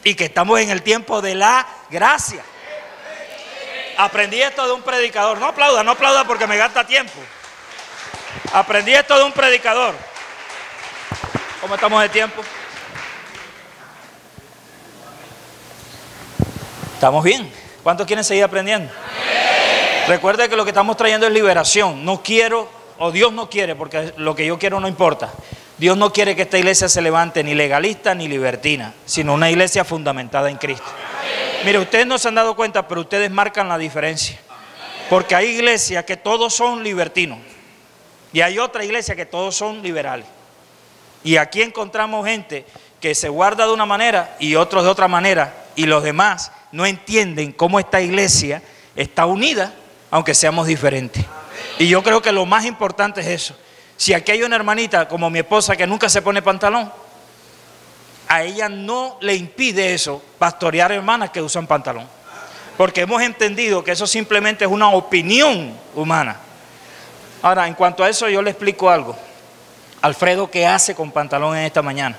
y que estamos en el tiempo de la gracia. Aprendí esto de un predicador. No aplauda porque me gasta tiempo. Aprendí esto de un predicador. ¿Cómo estamos de tiempo? ¿Estamos bien? ¿Cuántos quieren seguir aprendiendo? Recuerde que lo que estamos trayendo es liberación. No quiero, o Dios no quiere, porque lo que yo quiero no importa. Dios no quiere que esta iglesia se levante ni legalista ni libertina, sino una iglesia fundamentada en Cristo. Mire, ustedes no se han dado cuenta, pero ustedes marcan la diferencia. Porque hay iglesias que todos son libertinos y hay otra iglesia que todos son liberales. Y aquí encontramos gente que se guarda de una manera y otros de otra manera, y los demás no entienden cómo esta iglesia está unida, aunque seamos diferentes. Y yo creo que lo más importante es eso. Si aquí hay una hermanita como mi esposa que nunca se pone pantalón, a ella no le impide eso pastorear hermanas que usan pantalón. Porque hemos entendido que eso simplemente es una opinión humana. Ahora, en cuanto a eso, yo le explico algo. Alfredo, ¿qué hace con pantalón en esta mañana?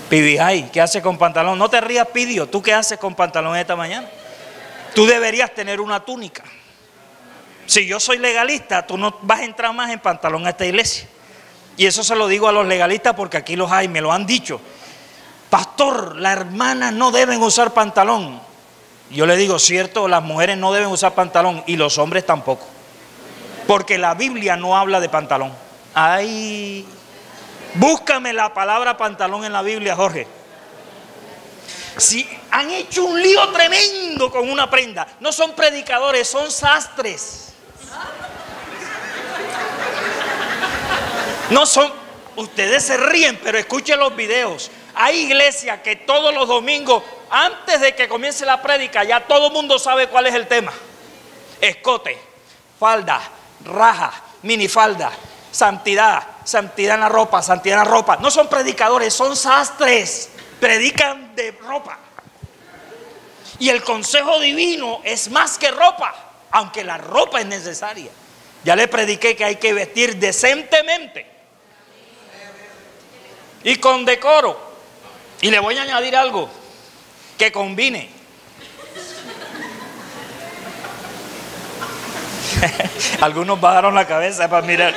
Pibijay, ¿qué hace con pantalón? No te rías, Pidio. ¿Tú qué haces con pantalón en esta mañana? Tú deberías tener una túnica. Si yo soy legalista, tú no vas a entrar más en pantalón a esta iglesia. Y eso se lo digo a los legalistas porque aquí los hay, me lo han dicho. Pastor, las hermanas no deben usar pantalón. Yo le digo, cierto, las mujeres no deben usar pantalón y los hombres tampoco. Porque la Biblia no habla de pantalón. Ay, búscame la palabra pantalón en la Biblia, Jorge. Si han hecho un lío tremendo con una prenda, no son predicadores, son sastres. No son, ustedes se ríen, pero escuchen los videos. Hay iglesias que todos los domingos, antes de que comience la prédica, ya todo el mundo sabe cuál es el tema. Escote, falda, raja, minifalda, santidad, santidad en la ropa, santidad en la ropa. No son predicadores, son sastres. Predican de ropa. Y el consejo divino es más que ropa, aunque la ropa es necesaria. Ya le prediqué que hay que vestir decentemente y con decoro. Y le voy a añadir algo que combine. Algunos bajaron la cabeza para mirar,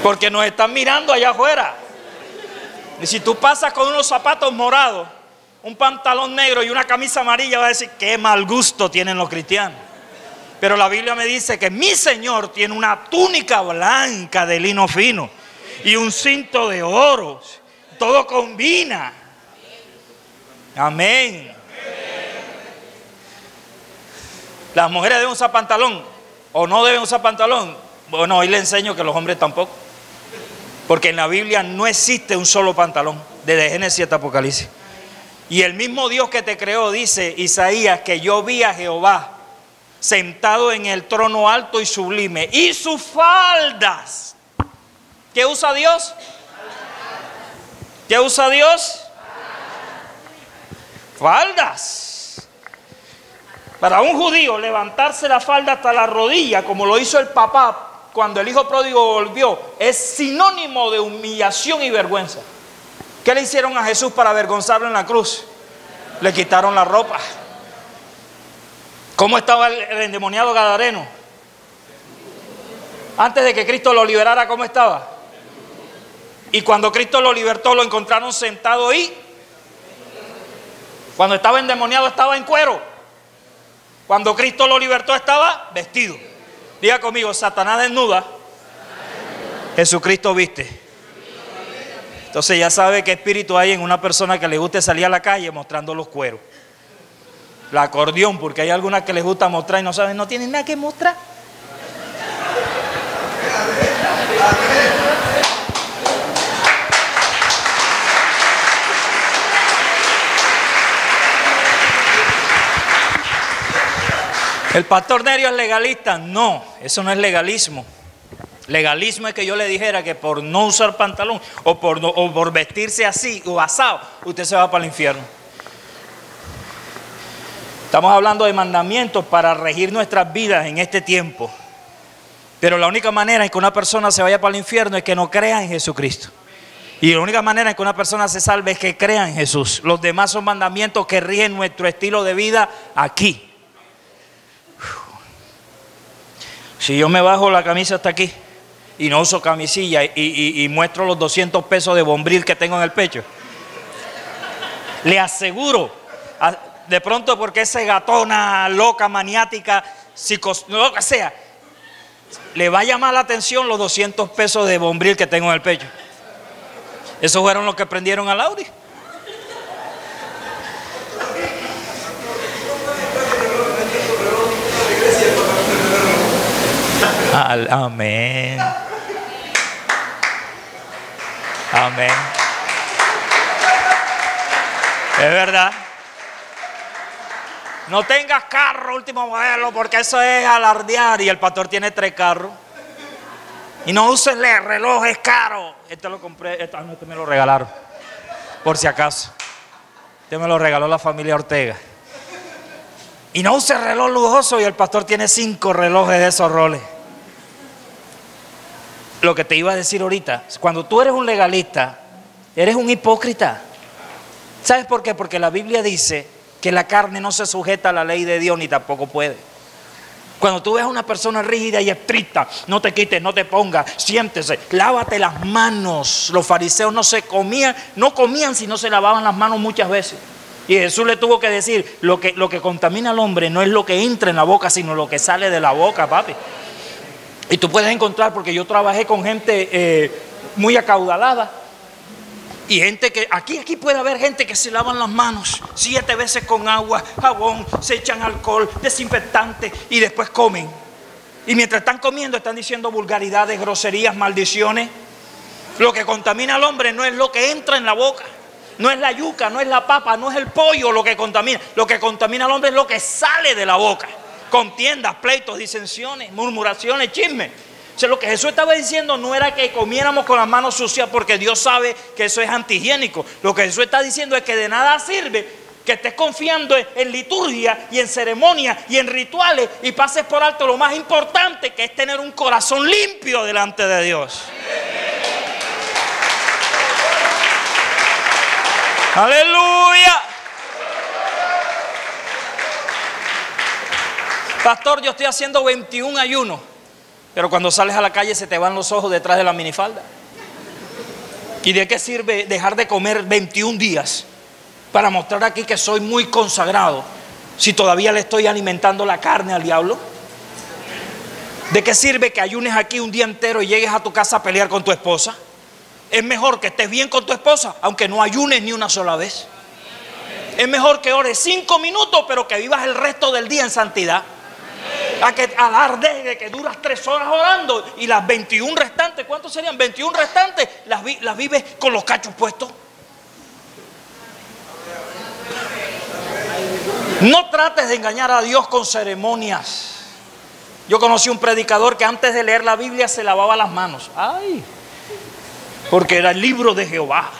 porque nos están mirando allá afuera. Y si tú pasas con unos zapatos morados, un pantalón negro y una camisa amarilla, vas a decir, qué mal gusto tienen los cristianos. Pero la Biblia me dice que mi Señor tiene una túnica blanca de lino fino y un cinto de oro. Todo combina. Amén. Las mujeres deben usar pantalón o no deben usar pantalón. Bueno, hoy le enseño que los hombres tampoco. Porque en la Biblia no existe un solo pantalón, desde Génesis hasta Apocalipsis. Y el mismo Dios que te creó, dice Isaías, que yo vi a Jehová sentado en el trono alto y sublime, y sus faldas. ¿Qué usa Dios? ¿Qué usa Dios? Faldas. Para un judío levantarse la falda hasta la rodilla, como lo hizo el papá cuando el hijo pródigo volvió, es sinónimo de humillación y vergüenza. ¿Qué le hicieron a Jesús para avergonzarlo en la cruz? Le quitaron la ropa. ¿Cómo estaba el endemoniado gadareno? Antes de que Cristo lo liberara, ¿cómo estaba? Y cuando Cristo lo libertó, lo encontraron sentado ahí. Cuando estaba endemoniado, estaba en cuero. Cuando Cristo lo libertó, estaba vestido. Diga conmigo, Satanás desnuda, Jesucristo viste. Entonces ya sabe qué espíritu hay en una persona que le guste salir a la calle mostrando los cueros. La acordeón, porque hay algunas que les gusta mostrar y no saben, no tienen nada que mostrar. ¿El pastor Nerio es legalista? No, eso no es legalismo. Legalismo es que yo le dijera que por no usar pantalón o por vestirse así o asado, usted se va para el infierno. Estamos hablando de mandamientos para regir nuestras vidas en este tiempo. Pero la única manera en que una persona se vaya para el infierno es que no crea en Jesucristo. Y la única manera en que una persona se salve es que crea en Jesús. Los demás son mandamientos que rigen nuestro estilo de vida aquí. Si yo me bajo la camisa hasta aquí y no uso camisilla y muestro los 200 pesos de Bombril que tengo en el pecho, le aseguro, de pronto porque esa gatona loca, maniática, lo que sea, le va a llamar la atención los 200 pesos de Bombril que tengo en el pecho. Esos fueron los que prendieron a Lauri. Amén. Amén. Es verdad. No tengas carro último modelo porque eso es alardear. Y el pastor tiene 3 carros. Y no uses relojes caros. Este lo compré, este me lo regalaron. Por si acaso. Este me lo regaló la familia Ortega. Y no uses reloj lujoso y el pastor tiene 5 relojes de esos roles. Lo que te iba a decir ahorita, cuando tú eres un legalista, eres un hipócrita. ¿Sabes por qué? Porque la Biblia dice que la carne no se sujeta a la ley de Dios ni tampoco puede. Cuando tú ves a una persona rígida y estricta, no te quites, no te pongas, siéntese, lávate las manos. Los fariseos no comían si no se lavaban las manos muchas veces. Y Jesús le tuvo que decir, lo que contamina al hombre no es lo que entra en la boca, sino lo que sale de la boca, papi. Y tú puedes encontrar, porque yo trabajé con gente muy acaudalada. Y gente que, aquí puede haber gente que se lavan las manos 7 veces con agua, jabón, se echan alcohol, desinfectante y después comen. Y mientras están comiendo están diciendo vulgaridades, groserías, maldiciones. Lo que contamina al hombre no es lo que entra en la boca. No es la yuca, no es la papa, no es el pollo lo que contamina. Lo que contamina al hombre es lo que sale de la boca. Contiendas, pleitos, disensiones, murmuraciones, chismes. O sea, lo que Jesús estaba diciendo no era que comiéramos con las manos sucias porque Dios sabe que eso es antihigiénico. Lo que Jesús está diciendo es que de nada sirve que estés confiando en liturgia y en ceremonias y en rituales y pases por alto lo más importante, que es tener un corazón limpio delante de Dios. ¡Aleluya! Pastor, yo estoy haciendo 21 ayunos. Pero cuando sales a la calle se te van los ojos detrás de la minifalda. ¿Y de qué sirve dejar de comer 21 días para mostrar aquí que soy muy consagrado si todavía le estoy alimentando la carne al diablo? ¿De qué sirve que ayunes aquí un día entero y llegues a tu casa a pelear con tu esposa? Es mejor que estés bien con tu esposa aunque no ayunes ni una sola vez. Es mejor que ores 5 minutos pero que vivas el resto del día en santidad, a que alardes de que duras 3 horas orando y las 21 restantes, ¿cuántos serían? 21 restantes las vives con los cachos puestos. No trates de engañar a Dios con ceremonias. Yo conocí un predicador que antes de leer la Biblia se lavaba las manos. ¡Ay! Porque era el libro de Jehová.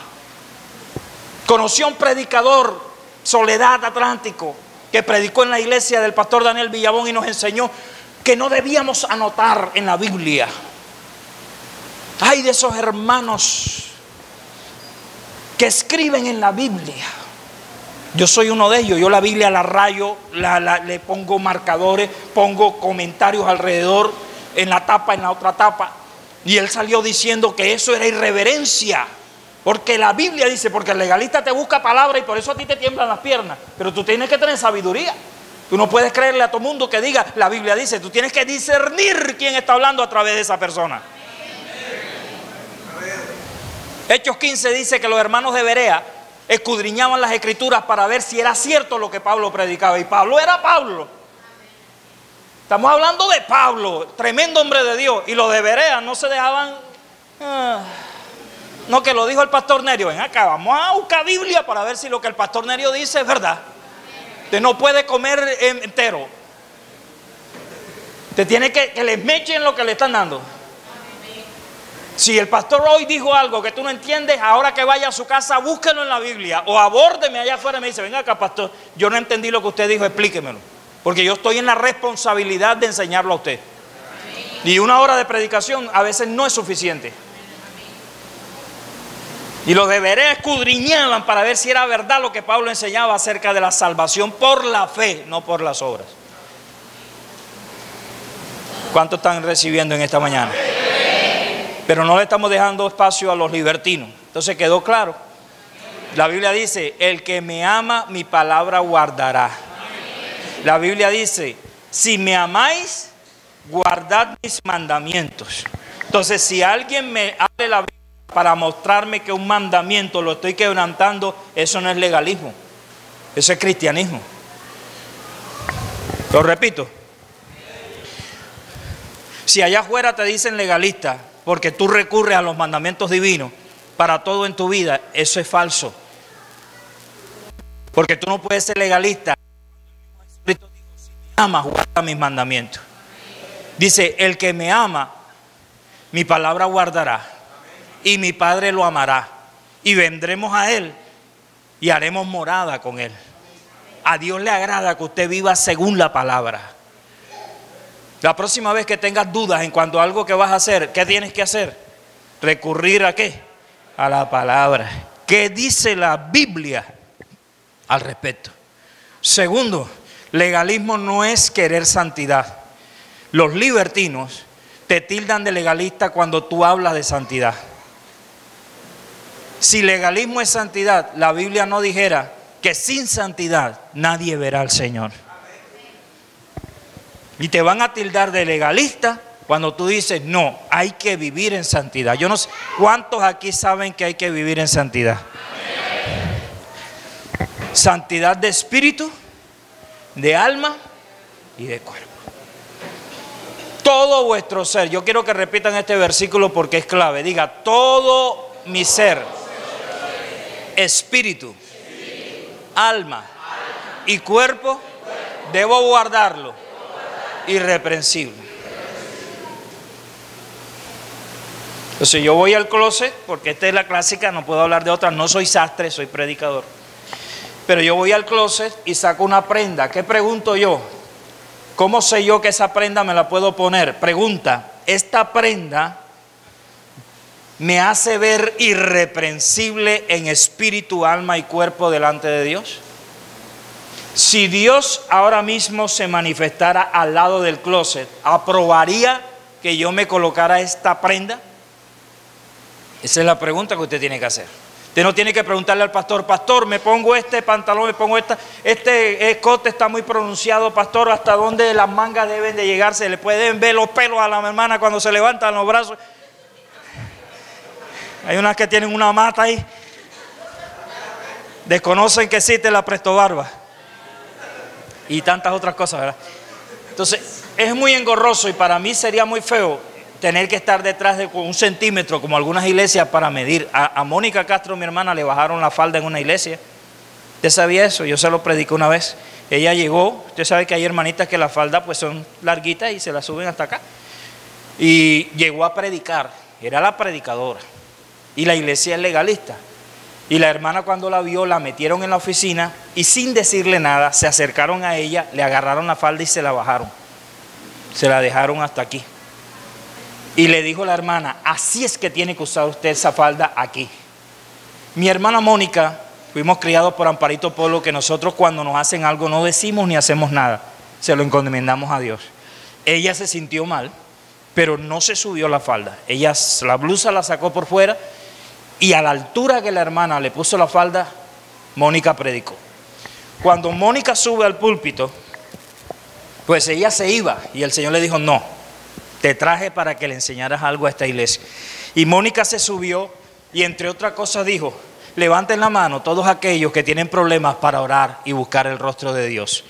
Conocí a un predicador, Soledad Atlántico, que predicó en la iglesia del pastor Daniel Villabón y nos enseñó que no debíamos anotar en la Biblia. Ay de esos hermanos que escriben en la Biblia. Yo soy uno de ellos. Yo la Biblia la rayo, le pongo marcadores, pongo comentarios alrededor, en la tapa, en la otra tapa. Y él salió diciendo que eso era irreverencia, porque la Biblia dice, porque el legalista te busca palabra y por eso a ti te tiemblan las piernas, pero tú tienes que tener sabiduría. Tú no puedes creerle a todo mundo que diga, la Biblia dice, tú tienes que discernir quién está hablando a través de esa persona. Hechos 15 dice que los hermanos de Berea escudriñaban las escrituras para ver si era cierto lo que Pablo predicaba. Y Pablo era Pablo. Estamos hablando de Pablo, tremendo hombre de Dios. Y los de Berea no se dejaban... no, que lo dijo el pastor Nerio. Ven acá, vamos a buscar Biblia para ver si lo que el pastor Nerio dice es verdad. Usted no puede comer entero. Usted tiene que les mechen lo que le están dando. Si el pastor hoy dijo algo que tú no entiendes, ahora que vaya a su casa, búsquelo en la Biblia. O abórdeme allá afuera y me dice, venga acá, pastor, yo no entendí lo que usted dijo, explíquemelo. Porque yo estoy en la responsabilidad de enseñarlo a usted. Y 1 hora de predicación a veces no es suficiente. Y los de Berea escudriñaban para ver si era verdad lo que Pablo enseñaba acerca de la salvación por la fe, no por las obras. ¿Cuántos están recibiendo en esta mañana? Pero no le estamos dejando espacio a los libertinos. Entonces quedó claro. La Biblia dice, el que me ama, mi palabra guardará. La Biblia dice, si me amáis, guardad mis mandamientos. Entonces, si alguien me abre la Biblia para mostrarme que un mandamiento lo estoy quebrantando, eso no es legalismo, eso es cristianismo. Lo repito. Si allá afuera te dicen legalista porque tú recurres a los mandamientos divinos para todo en tu vida, eso es falso. Porque tú no puedes ser legalista. Si me amas, guarda mis mandamientos. Dice, el que me ama, mi palabra guardará, y mi Padre lo amará, y vendremos a Él y haremos morada con Él. A Dios le agrada que usted viva según la palabra. La próxima vez que tengas dudas en cuanto a algo que vas a hacer, ¿qué tienes que hacer? Recurrir ¿a qué? A la palabra. ¿Qué dice la Biblia al respecto? Segundo, legalismo no es querer santidad. Los libertinos te tildan de legalista cuando tú hablas de santidad. Si legalismo es santidad, la Biblia no dijera que sin santidad nadie verá al Señor. Y te van a tildar de legalista cuando tú dices, no, hay que vivir en santidad. Yo no sé cuántos aquí saben que hay que vivir en santidad. Santidad de espíritu, de alma y de cuerpo. Todo vuestro ser. Yo quiero que repitan este versículo porque es clave. Diga, todo mi ser, espíritu, alma y cuerpo, debo guardarlo irreprensible. Entonces yo voy al closet, porque esta es la clásica, no puedo hablar de otra, no soy sastre, soy predicador. Pero yo voy al closet y saco una prenda. ¿Qué pregunto yo? ¿Cómo sé yo que esa prenda me la puedo poner? Pregunta, ¿esta prenda me hace ver irreprensible en espíritu, alma y cuerpo delante de Dios? Si Dios ahora mismo se manifestara al lado del closet, ¿aprobaría que yo me colocara esta prenda? Esa es la pregunta que usted tiene que hacer. Usted no tiene que preguntarle al pastor, pastor, me pongo este pantalón, me pongo este escote está muy pronunciado, pastor, ¿hasta dónde las mangas deben de llegar? Se le pueden ver los pelos a la hermana cuando se levantan los brazos. Hay unas que tienen una mata ahí. Desconocen que existe la prestobarba. Y tantas otras cosas, ¿verdad? Entonces, es muy engorroso y para mí sería muy feo tener que estar detrás de 1 centímetro, como algunas iglesias, para medir. A Mónica Castro, mi hermana, le bajaron la falda en una iglesia. ¿Usted sabía eso? Yo se lo prediqué una vez. Ella llegó, usted sabe que hay hermanitas que las faldas pues son larguitas y se las suben hasta acá. Y llegó a predicar, era la predicadora. Y la iglesia es legalista. Y la hermana cuando la vio, la metieron en la oficina y sin decirle nada, se acercaron a ella, le agarraron la falda y se la bajaron. Se la dejaron hasta aquí. Y le dijo la hermana, así es que tiene que usar usted esa falda aquí. Mi hermana Mónica, fuimos criados por Amparito Polo, que nosotros cuando nos hacen algo no decimos ni hacemos nada, se lo encomendamos a Dios. Ella se sintió mal, pero no se subió la falda. Ella la blusa la sacó por fuera y a la altura que la hermana le puso la falda, Mónica predicó. Cuando Mónica sube al púlpito, pues ella se iba y el Señor le dijo, no. Te traje para que le enseñaras algo a esta iglesia. Y Mónica se subió y entre otras cosas dijo, levanten la mano todos aquellos que tienen problemas para orar y buscar el rostro de Dios.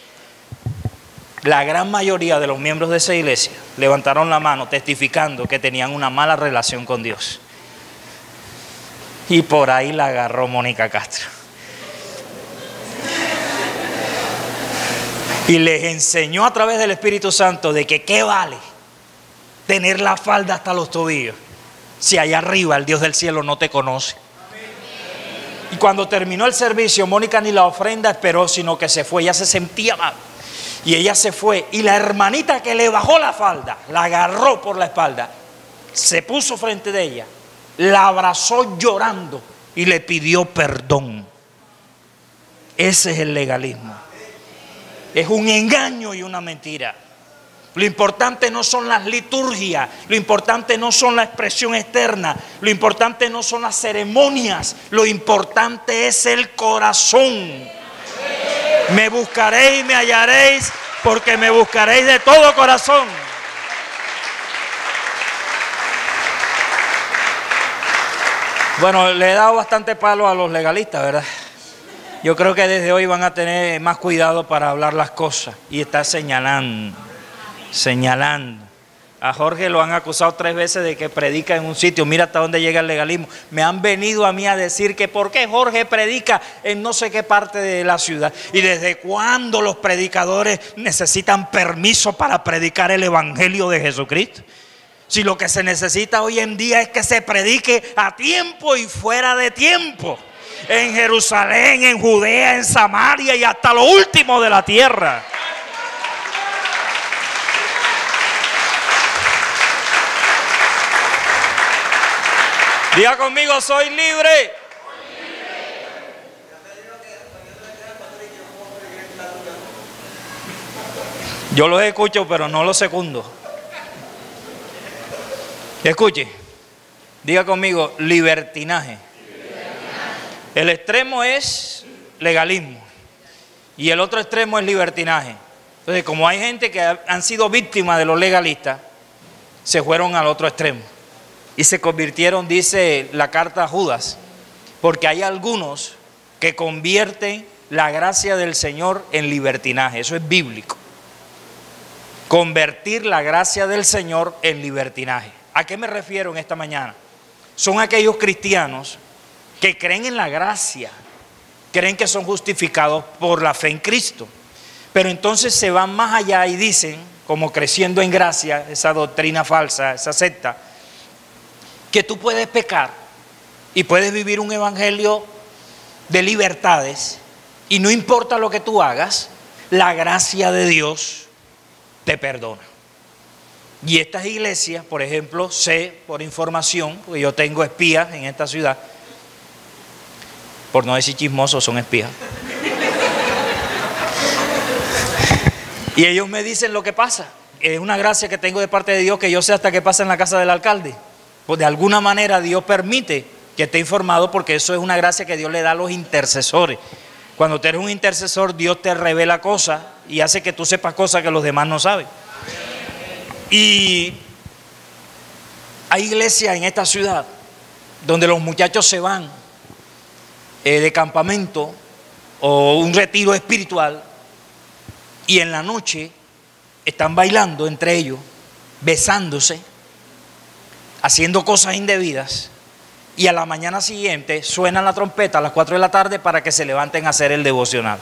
La gran mayoría de los miembros de esa iglesia levantaron la mano testificando que tenían una mala relación con Dios. Y por ahí la agarró Mónica Castro. Y les enseñó a través del Espíritu Santo de que qué vale tener la falda hasta los tobillos si allá arriba el Dios del cielo no te conoce. Y cuando terminó el servicio, Mónica ni la ofrenda esperó, sino que se fue. Ella se sentía mal y ella se fue. Y la hermanita que le bajó la falda, la agarró por la espalda, se puso frente de ella, la abrazó llorando y le pidió perdón. Ese es el legalismo. Es un engaño y una mentira. Lo importante no son las liturgias, lo importante no son la expresión externa, lo importante no son las ceremonias, lo importante es el corazón. Me buscaréis y me hallaréis, porque me buscaréis de todo corazón. Bueno, le he dado bastante palo a los legalistas, ¿verdad? Yo creo que desde hoy van a tener más cuidado para hablar las cosas y estar señalando. A Jorge lo han acusado 3 veces de que predica en un sitio. Mira hasta dónde llega el legalismo. Me han venido a mí a decir que por qué Jorge predica en no sé qué parte de la ciudad. Y desde cuándo los predicadores necesitan permiso para predicar el evangelio de Jesucristo. Si lo que se necesita hoy en día es que se predique a tiempo y fuera de tiempo. En Jerusalén, en Judea, en Samaria y hasta lo último de la tierra. Diga conmigo, soy libre. Yo los escucho, pero no los secundo. Escuche, diga conmigo, libertinaje. El extremo es legalismo y el otro extremo es libertinaje. Entonces, como hay gente que han sido víctimas de los legalistas, se fueron al otro extremo. Y se convirtieron, dice la carta a Judas, porque hay algunos que convierten la gracia del Señor en libertinaje. Eso es bíblico. Convertir la gracia del Señor en libertinaje. ¿A qué me refiero en esta mañana? Son aquellos cristianos que creen en la gracia, creen que son justificados por la fe en Cristo. Pero entonces se van más allá y dicen, como creciendo en gracia, esa doctrina falsa, esa secta, que tú puedes pecar y puedes vivir un evangelio de libertades y no importa lo que tú hagas, la gracia de Dios te perdona. Y estas iglesias, por ejemplo, sé por información, porque yo tengo espías en esta ciudad, por no decir chismosos, son espías. Y ellos me dicen lo que pasa. Es una gracia que tengo de parte de Dios que yo sé hasta qué pasa en la casa del alcalde. pues de alguna manera Dios permite que esté informado, porque eso es una gracia que Dios le da a los intercesores. Cuando tú eres un intercesor, Dios te revela cosas y hace que tú sepas cosas que los demás no saben. Y hay iglesias en esta ciudad donde los muchachos se van de campamento o un retiro espiritual y en la noche están bailando entre ellos, besándose, haciendo cosas indebidas, y a la mañana siguiente suena la trompeta a las 4 de la tarde para que se levanten a hacer el devocional.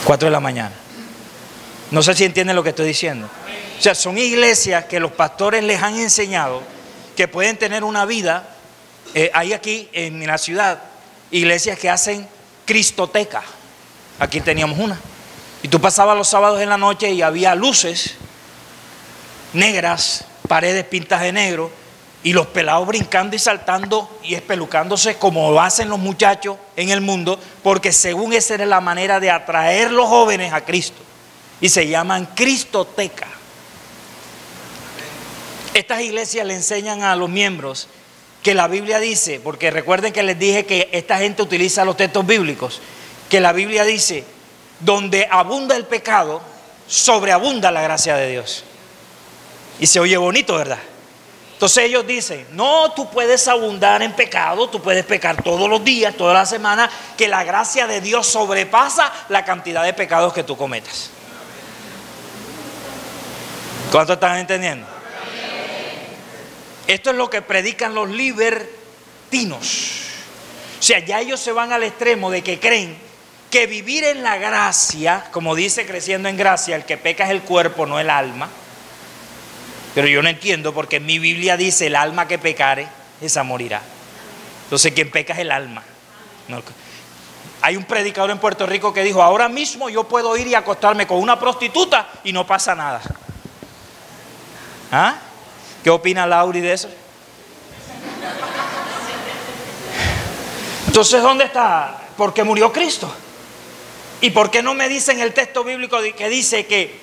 4 de la mañana. No sé si entienden lo que estoy diciendo. O sea, son iglesias que los pastores les han enseñado que pueden tener una vida. Hay aquí en la ciudad iglesias que hacen cristoteca. Aquí teníamos una. Y tú pasabas los sábados en la noche y había luces negras, paredes pintadas de negro, y los pelados brincando y saltando y espelucándose como lo hacen los muchachos en el mundo, porque según esa era la manera de atraer los jóvenes a Cristo. Y se llaman cristoteca. Estas iglesias le enseñan a los miembros que la Biblia dice, porque recuerden que les dije que esta gente utiliza los textos bíblicos, que la Biblia dice: donde abunda el pecado, sobreabunda la gracia de Dios. Y se oye bonito, ¿verdad? Entonces ellos dicen: no, tú puedes abundar en pecado, tú puedes pecar todos los días, toda la semana, que la gracia de Dios sobrepasa la cantidad de pecados que tú cometas. ¿Cuánto están entendiendo? Esto es lo que predican los libertinos. O sea, ya ellos se van al extremo de que creen que vivir en la gracia, como dice Creciendo en Gracia, el que peca es el cuerpo, no el alma. Pero yo no entiendo, porque en mi Biblia dice: el alma que pecare, esa morirá. Entonces quien peca es el alma. No. Hay un predicador en Puerto Rico que dijo: ahora mismo yo puedo ir y acostarme con una prostituta y no pasa nada. ¿Ah? ¿Qué opina Lauri de eso? Entonces, ¿dónde está? ¿Por qué murió Cristo? ¿Y por qué no me dicen el texto bíblico que dice que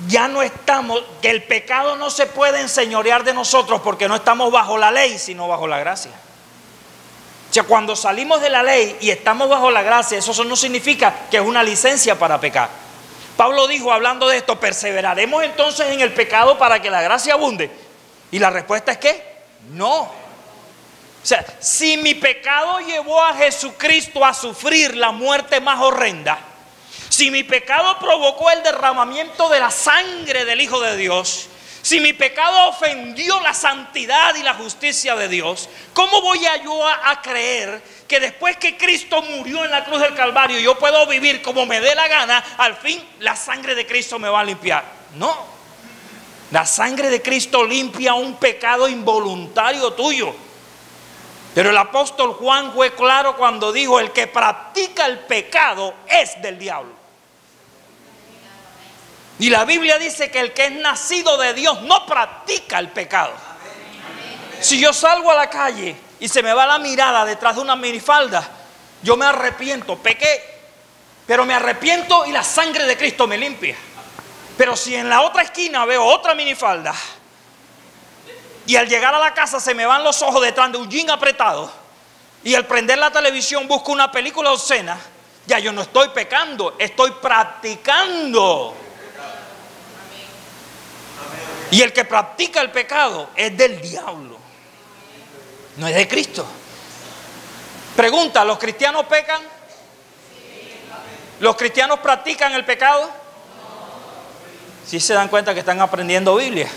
ya no estamos, que el pecado no se puede enseñorear de nosotros porque no estamos bajo la ley, sino bajo la gracia? O sea, cuando salimos de la ley y estamos bajo la gracia, eso no significa que es una licencia para pecar. Pablo dijo, hablando de esto: ¿perseveraremos entonces en el pecado para que la gracia abunde? Y la respuesta es que no. O sea, si mi pecado llevó a Jesucristo a sufrir la muerte más horrenda, si mi pecado provocó el derramamiento de la sangre del Hijo de Dios, si mi pecado ofendió la santidad y la justicia de Dios, ¿cómo voy yo a creer que después que Cristo murió en la cruz del Calvario yo puedo vivir como me dé la gana? Al fin la sangre de Cristo me va a limpiar. No. La sangre de Cristo limpia un pecado involuntario tuyo. Pero el apóstol Juan fue claro cuando dijo: el que practica el pecado es del diablo. Y la Biblia dice que el que es nacido de Dios no practica el pecado. Si yo salgo a la calle y se me va la mirada detrás de una minifalda, yo me arrepiento, pequé, pero me arrepiento y la sangre de Cristo me limpia. Pero si en la otra esquina veo otra minifalda y al llegar a la casa se me van los ojos detrás de un jean apretado, y al prender la televisión busco una película obscena, ya yo no estoy pecando, estoy practicando. Y el que practica el pecado es del diablo, no es de Cristo. Pregunta: ¿los cristianos pecan? ¿Los cristianos practican el pecado? ¿Sí se dan cuenta que están aprendiendo Biblia?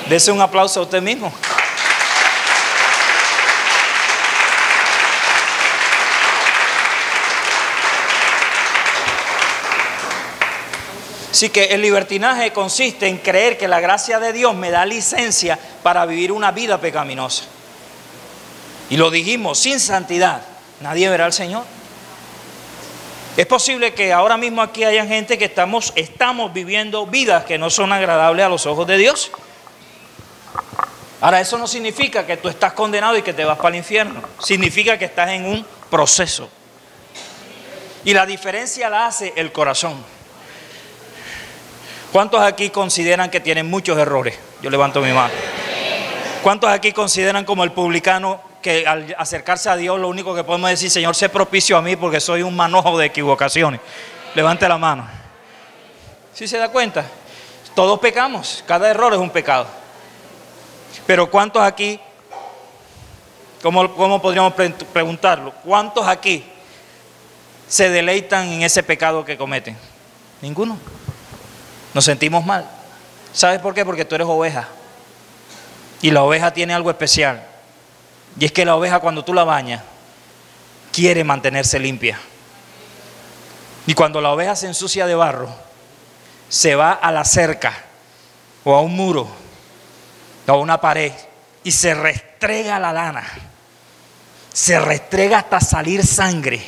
Dese un aplauso a usted mismo. Así que el libertinaje consiste en creer que la gracia de Dios me da licencia para vivir una vida pecaminosa. Y lo dijimos: sin santidad nadie verá al Señor. Es posible que ahora mismo aquí haya gente que estamos viviendo vidas que no son agradables a los ojos de Dios. Ahora, eso no significa que tú estás condenado y que te vas para el infierno. Significa que estás en un proceso. Y la diferencia la hace el corazón. ¿Cuántos aquí consideran que tienen muchos errores? Yo levanto mi mano. ¿Cuántos aquí consideran como el publicano que al acercarse a Dios lo único que podemos decir, Señor, sé propicio a mí porque soy un manojo de equivocaciones? Levante la mano. ¿Sí se da cuenta? Todos pecamos, cada error es un pecado. Pero ¿cuántos aquí, cómo podríamos preguntarlo? ¿Cuántos aquí se deleitan en ese pecado que cometen? Ninguno. Nos sentimos mal. ¿Sabes por qué? Porque tú eres oveja. Y la oveja tiene algo especial. Y es que la oveja, cuando tú la bañas, quiere mantenerse limpia. Y cuando la oveja se ensucia de barro, se va a la cerca o a un muro o a una pared y se restrega la lana. Se restrega hasta salir sangre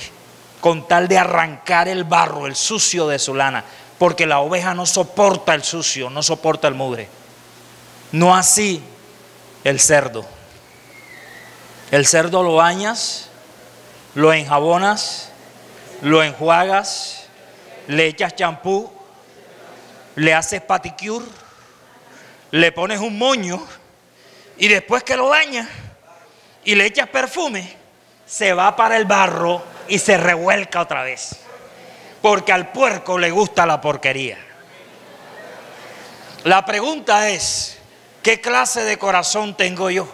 con tal de arrancar el barro, el sucio de su lana. Porque la oveja no soporta el sucio, no soporta el mugre. No así el cerdo. El cerdo lo bañas, lo enjabonas, lo enjuagas, le echas champú, le haces paticure, le pones un moño y después que lo bañas y le echas perfume, se va para el barro y se revuelca otra vez. Porque al puerco le gusta la porquería. La pregunta es, ¿qué clase de corazón tengo yo?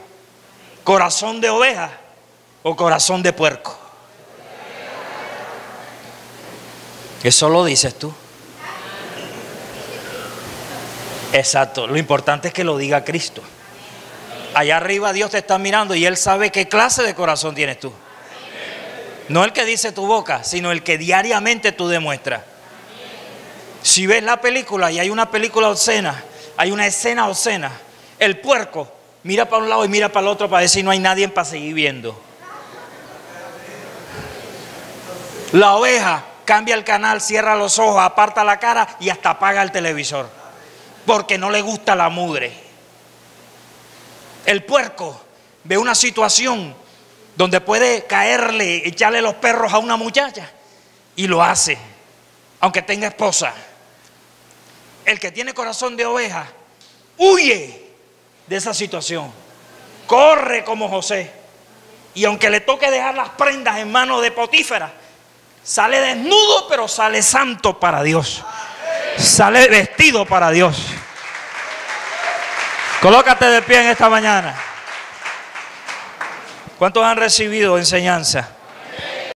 ¿Corazón de oveja o corazón de puerco? Eso lo dices tú. Exacto, lo importante es que lo diga Cristo. Allá arriba Dios te está mirando y Él sabe qué clase de corazón tienes tú. No el que dice tu boca, sino el que diariamente tú demuestras. Si ves la película y hay una película obscena, hay una escena obscena, el puerco mira para un lado y mira para el otro para ver si no hay nadie para seguir viendo. La oveja cambia el canal, cierra los ojos, aparta la cara y hasta apaga el televisor, porque no le gusta la mugre. El puerco ve una situación donde puede caerle, echarle los perros a una muchacha y lo hace, aunque tenga esposa. El que tiene corazón de oveja huye de esa situación, corre como José, y aunque le toque dejar las prendas en manos de Potífera, sale desnudo pero sale santo para Dios, sale vestido para Dios. Colócate de pie en esta mañana. ¿Cuántos han recibido enseñanza?